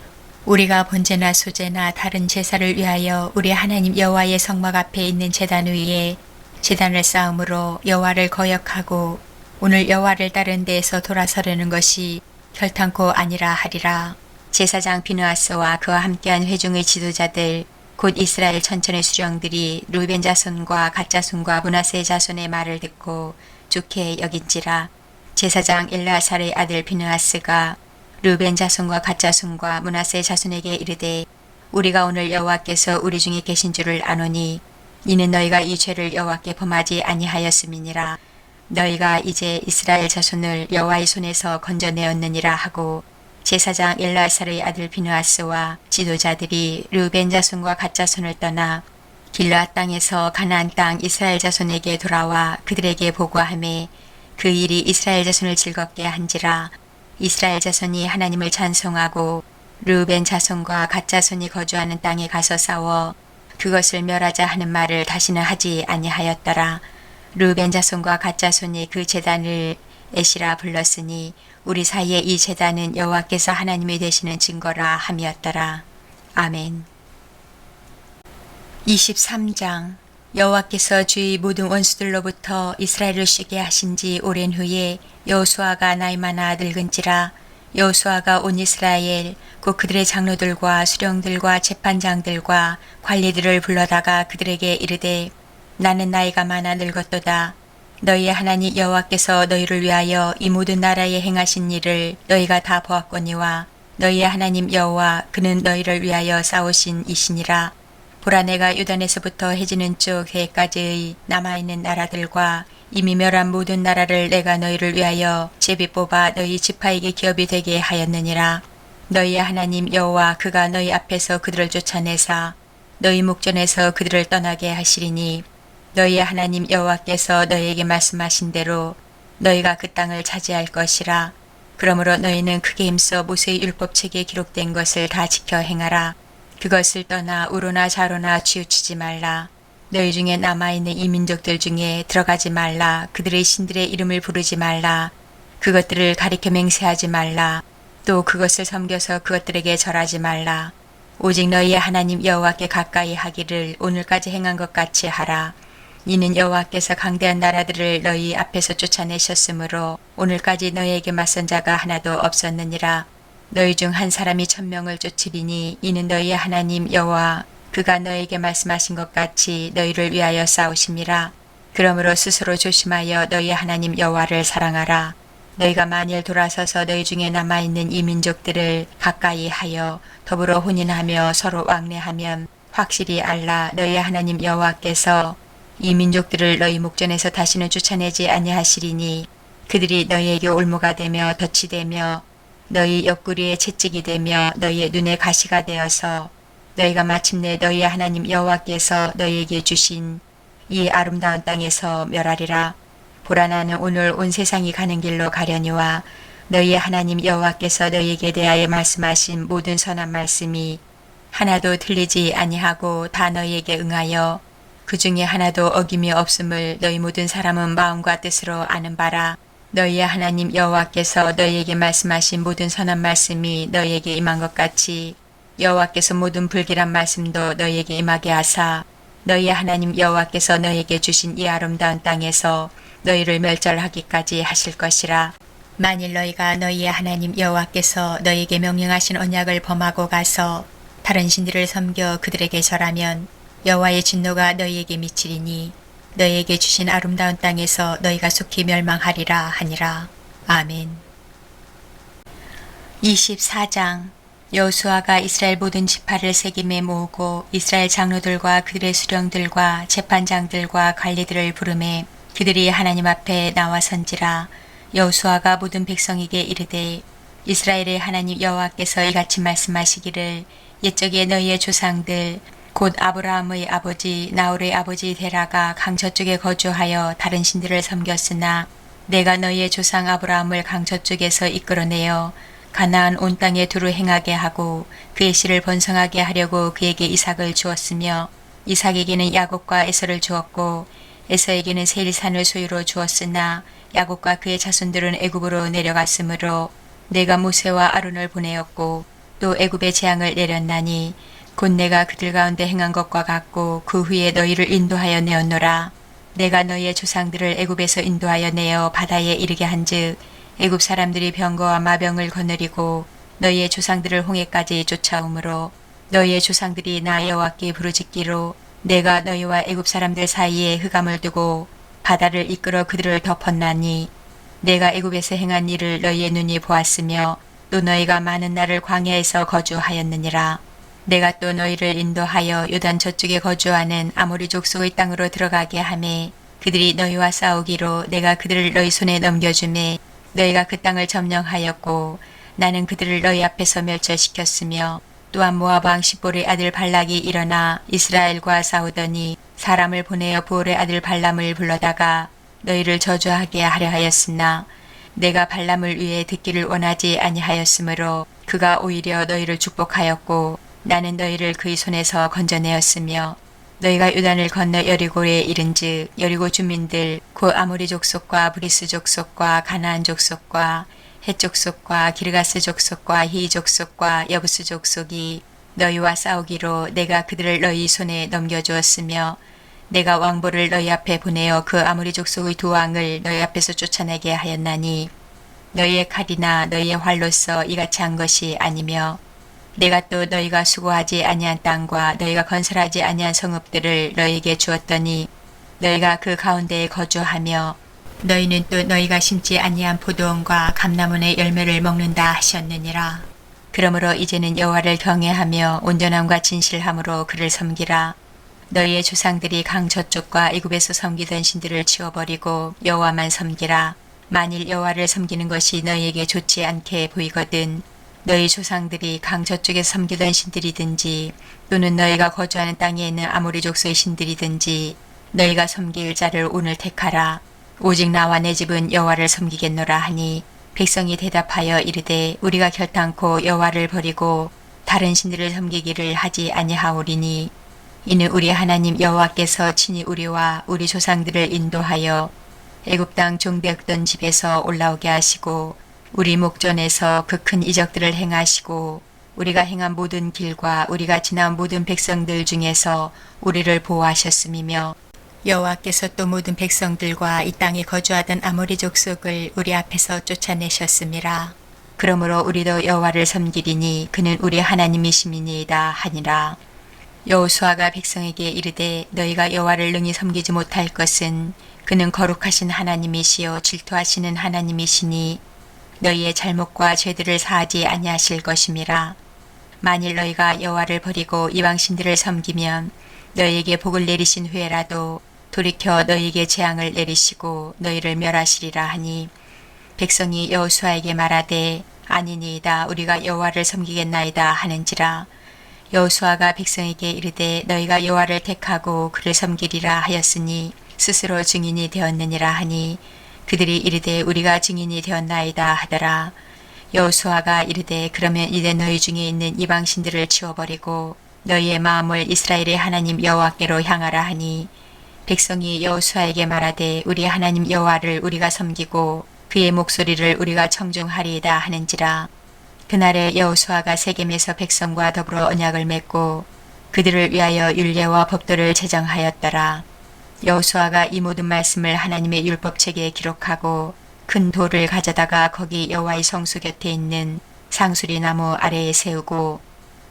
A: 우리가 번제나 소제나 다른 제사를 위하여 우리 하나님 여호와의 성막 앞에 있는 제단 위에 제단을 쌓음으로 여호와를 거역하고 오늘 여호와를 따른 데에서 돌아서려는 것이 결탄코 아니라 하리라. 제사장 비느하스와 그와 함께한 회중의 지도자들 곧 이스라엘 천천의 수령들이 르벤 자손과 갓 자손과 므낫세 자손의 말을 듣고 좋게 여긴지라. 제사장 엘라살의 아들 비느하스가 르벤 자손과 갓 자손과 므낫세 자손에게 이르되 우리가 오늘 여호와께서 우리 중에 계신 줄을 아노니 이는 너희가 이 죄를 여호와께 범하지 아니하였음이니라. 너희가 이제 이스라엘 자손을 여호와의 손에서 건져내었느니라 하고 제사장 엘라살의 아들 비느하스와 지도자들이 르벤 자손과 갓 자손을 떠나 길르앗 땅에서 가나안 땅 이스라엘 자손에게 돌아와 그들에게 보고하매 그 일이 이스라엘 자손을 즐겁게 한지라. 이스라엘 자손이 하나님을 찬송하고 르벤 자손과 갓 자손이 거주하는 땅에 가서 싸워 그것을 멸하자 하는 말을 다시는 하지 아니하였더라. 르벤 자손과 갓 자손이 그 제단을 에시라 불렀으니 우리 사이에 이 제단은 여호와께서 하나님이 되시는 증거라 함이었더라. 아멘. 23장. 여호와께서 주의 모든 원수들로부터 이스라엘을 쉬게 하신 지 오랜 후에 여호수아가 나이 많아 늙은지라. 여호수아가 온 이스라엘 곧 그들의 장로들과 수령들과 재판장들과 관리들을 불러다가 그들에게 이르되 나는 나이가 많아 늙었도다. 너희의 하나님 여호와께서 너희를 위하여 이 모든 나라에 행하신 일을 너희가 다 보았거니와 너희의 하나님 여호와 그는 너희를 위하여 싸우신 이시니라. 보라 내가 요단에서부터 해지는 쪽 해까지의 남아있는 나라들과 이미 멸한 모든 나라를 내가 너희를 위하여 제비 뽑아 너희 지파에게 기업이 되게 하였느니라. 너희의 하나님 여호와 그가 너희 앞에서 그들을 쫓아내사 너희 목전에서 그들을 떠나게 하시리니 너희의 하나님 여호와께서 너희에게 말씀하신 대로 너희가 그 땅을 차지할 것이라. 그러므로 너희는 크게 힘써 모세의 율법책에 기록된 것을 다 지켜 행하라. 그것을 떠나 우로나 좌로나 치우치지 말라. 너희 중에 남아있는 이 민족들 중에 들어가지 말라. 그들의 신들의 이름을 부르지 말라. 그것들을 가리켜 맹세하지 말라. 또 그것을 섬겨서 그것들에게 절하지 말라. 오직 너희의 하나님 여호와께 가까이 하기를 오늘까지 행한 것 같이 하라. 이는 여호와께서 강대한 나라들을 너희 앞에서 쫓아내셨으므로 오늘까지 너희에게 맞선 자가 하나도 없었느니라. 너희 중 한 사람이 1000명을 쫓으리니 이는 너희의 하나님 여호와 그가 너희에게 말씀하신 것 같이 너희를 위하여 싸우심이라. 그러므로 스스로 조심하여 너희의 하나님 여호와를 사랑하라. 너희가 만일 돌아서서 너희 중에 남아있는 이 민족들을 가까이 하여 더불어 혼인하며 서로 왕래하면 확실히 알라. 너희의 하나님 여호와께서 이 민족들을 너희 목전에서 다시는 쫓아내지 아니하시리니 그들이 너희에게 올무가 되며 덫이 되며 너희 옆구리에 채찍이 되며 너희의 눈에 가시가 되어서 너희가 마침내 너희의 하나님 여호와께서 너희에게 주신 이 아름다운 땅에서 멸하리라. 보라 나는 오늘 온 세상이 가는 길로 가려니와 너희의 하나님 여호와께서 너희에게 대하여 말씀하신 모든 선한 말씀이 하나도 틀리지 아니하고 다 너희에게 응하여 그 중에 하나도 어김이 없음을 너희 모든 사람은 마음과 뜻으로 아는 바라. 너희의 하나님 여호와께서 너희에게 말씀하신 모든 선한 말씀이 너희에게 임한 것 같이 여호와께서 모든 불길한 말씀도 너희에게 임하게 하사 너희의 하나님 여호와께서 너희에게 주신 이 아름다운 땅에서 너희를 멸절하기까지 하실 것이라. 만일 너희가 너희의 하나님 여호와께서 너희에게 명령하신 언약을 범하고 가서 다른 신들을 섬겨 그들에게 절하면 여호와의 진노가 너희에게 미치리니 너희에게 주신 아름다운 땅에서 너희가 속히 멸망하리라 하니라. 아멘. 24장. 여호수아가 이스라엘 모든 지파를 세겜에 모으고 이스라엘 장로들과 그들의 수령들과 재판장들과 관리들을 부르매 그들이 하나님 앞에 나와 선지라. 여호수아가 모든 백성에게 이르되 이스라엘의 하나님 여호와께서 이같이 말씀하시기를 옛적에 너희의 조상들 곧 아브라함의 아버지 나홀의 아버지 데라가 강 저쪽에 거주하여 다른 신들을 섬겼으나 내가 너희의 조상 아브라함을 강 저쪽에서 이끌어내어 가나안 온 땅에 두루 행하게 하고 그의 씨를 번성하게 하려고 그에게 이삭을 주었으며 이삭에게는 야곱과 에서를 주었고 에서에게는 세일산을 소유로 주었으나 야곱과 그의 자손들은 애굽으로 내려갔으므로 내가 모세와 아론을 보내었고 또 애굽의 재앙을 내렸나니 곧 내가 그들 가운데 행한 것과 같고 그 후에 너희를 인도하여 내었노라. 내가 너희의 조상들을 애굽에서 인도하여 내어 바다에 이르게 한즉 애굽 사람들이 병거와 마병을 거느리고 너희의 조상들을 홍해까지 쫓아오므로 너희의 조상들이 나 여호와께 부르짖기로 내가 너희와 애굽 사람들 사이에 흑암을 두고 바다를 이끌어 그들을 덮었나니 내가 애굽에서 행한 일을 너희의 눈이 보았으며 또 너희가 많은 날을 광야에서 거주하였느니라. 내가 또 너희를 인도하여 요단 저쪽에 거주하는 아모리 족속의 땅으로 들어가게 하매 그들이 너희와 싸우기로 내가 그들을 너희 손에 넘겨주매 너희가 그 땅을 점령하였고 나는 그들을 너희 앞에서 멸절시켰으며 또한 모압 왕 시볼의 아들 발락이 일어나 이스라엘과 싸우더니 사람을 보내어 보올의 아들 발람을 불러다가 너희를 저주하게 하려 하였으나 내가 발람을 위해 듣기를 원하지 아니하였으므로 그가 오히려 너희를 축복하였고 나는 너희를 그의 손에서 건져내었으며 너희가 요단을 건너 여리고에 이른즉 여리고 주민들 곧 아모리 족속과 브리스 족속과 가나안 족속과 헷 족속과 기르가스 족속과 히 족속과 여부스 족속이 너희와 싸우기로 내가 그들을 너희 손에 넘겨주었으며 내가 왕보를 너희 앞에 보내어 그 아모리 족속의 두 왕을 너희 앞에서 쫓아내게 하였나니 너희의 칼이나 너희의 활로서 이같이 한 것이 아니며 내가 또 너희가 수고하지 아니한 땅과 너희가 건설하지 아니한 성읍들을 너희에게 주었더니 너희가 그 가운데에 거주하며 너희는 또 너희가 심지 아니한 포도원과 감나무의 열매를 먹는다 하셨느니라. 그러므로 이제는 여호와를 경외하며 온전함과 진실함으로 그를 섬기라. 너희의 조상들이 강 저쪽과 애굽에서 섬기던 신들을 치워버리고 여호와만 섬기라. 만일 여호와를 섬기는 것이 너희에게 좋지 않게 보이거든 너희 조상들이 강 저쪽에서 섬기던 신들이든지 또는 너희가 거주하는 땅에 있는 아모리 족속의 신들이든지 너희가 섬길 자를 오늘 택하라. 오직 나와 내 집은 여호와를 섬기겠노라 하니 백성이 대답하여 이르되 우리가 결단코 여호와를 버리고 다른 신들을 섬기기를 하지 아니하오리니 이는 우리 하나님 여호와께서 친히 우리와 우리 조상들을 인도하여 애굽 땅 종되었던 집에서 올라오게 하시고 우리 목전에서 그 큰 이적들을 행하시고 우리가 행한 모든 길과 우리가 지나온 모든 백성들 중에서 우리를 보호하셨음이며 여호와께서 또 모든 백성들과 이 땅에 거주하던 아모리 족속을 우리 앞에서 쫓아내셨음이라. 그러므로 우리도 여호와를 섬기리니 그는 우리 하나님이심이니이다 하니라. 여호수아가 백성에게 이르되 너희가 여호와를 능히 섬기지 못할 것은 그는 거룩하신 하나님이시요 질투하시는 하나님이시니 너희의 잘못과 죄들을 사하지 아니하실 것임이라. 만일 너희가 여호와를 버리고 이방 신들을 섬기면 너희에게 복을 내리신 후에라도 돌이켜 너희에게 재앙을 내리시고 너희를 멸하시리라 하니 백성이 여호수아에게 말하되 아니니이다 우리가 여호와를 섬기겠나이다 하는지라. 여호수아가 백성에게 이르되 너희가 여호와를 택하고 그를 섬기리라 하였으니 스스로 증인이 되었느니라 하니 그들이 이르되 우리가 증인이 되었나이다 하더라. 여호수아가 이르되 그러면 이제 너희 중에 있는 이방 신들을 치워버리고 너희의 마음을 이스라엘의 하나님 여호와께로 향하라 하니 백성이 여호수아에게 말하되 우리 하나님 여호와를 우리가 섬기고 그의 목소리를 우리가 청중하리이다 하는지라. 그날에 여호수아가 세겜에서 백성과 더불어 언약을 맺고 그들을 위하여 율례와 법도를 제정하였더라. 여호수아가 이 모든 말씀을 하나님의 율법책에 기록하고 큰 돌을 가져다가 거기 여호와의 성수 곁에 있는 상수리 나무 아래에 세우고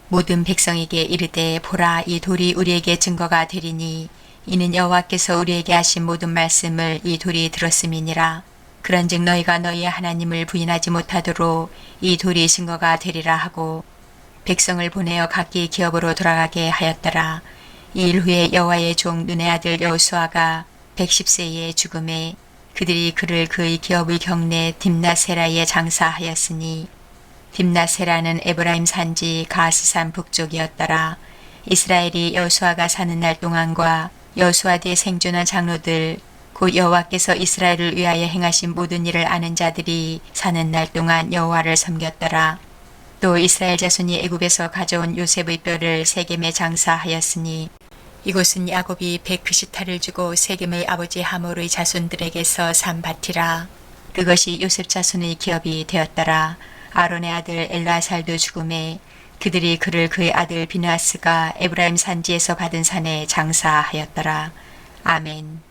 A: 모든 백성에게 이르되 보라 이 돌이 우리에게 증거가 되리니 이는 여호와께서 우리에게 하신 모든 말씀을 이 돌이 들었음이니라. 그런즉 너희가 너희의 하나님을 부인하지 못하도록 이 돌이 증거가 되리라 하고 백성을 보내어 각기 기업으로 돌아가게 하였더라. 이 일 후에 여호와의 종 눈의 아들 여호수아가 110세에 죽음에 그들이 그를 그의 기업의 경내 딥나세라에 장사하였으니 딥나세라는 에브라임 산지 가스산 북쪽이었더라. 이스라엘이 여호수아가 사는 날 동안과 여호수아 뒤에 생존한 장로들 곧 여호와께서 이스라엘을 위하여 행하신 모든 일을 아는 자들이 사는 날 동안 여호와를 섬겼더라. 또 이스라엘 자손이 애굽에서 가져온 요셉의 뼈를 세겜에 장사하였으니 이곳은 야곱이 베크시타를 주고 세겜의 아버지 하몰의 자손들에게서 산 밭이라. 그것이 요셉 자손의 기업이 되었더라. 아론의 아들 엘라살도 죽음에 그들이 그를 그의 아들 비느하스가 에브라임 산지에서 받은 산에 장사하였더라. 아멘.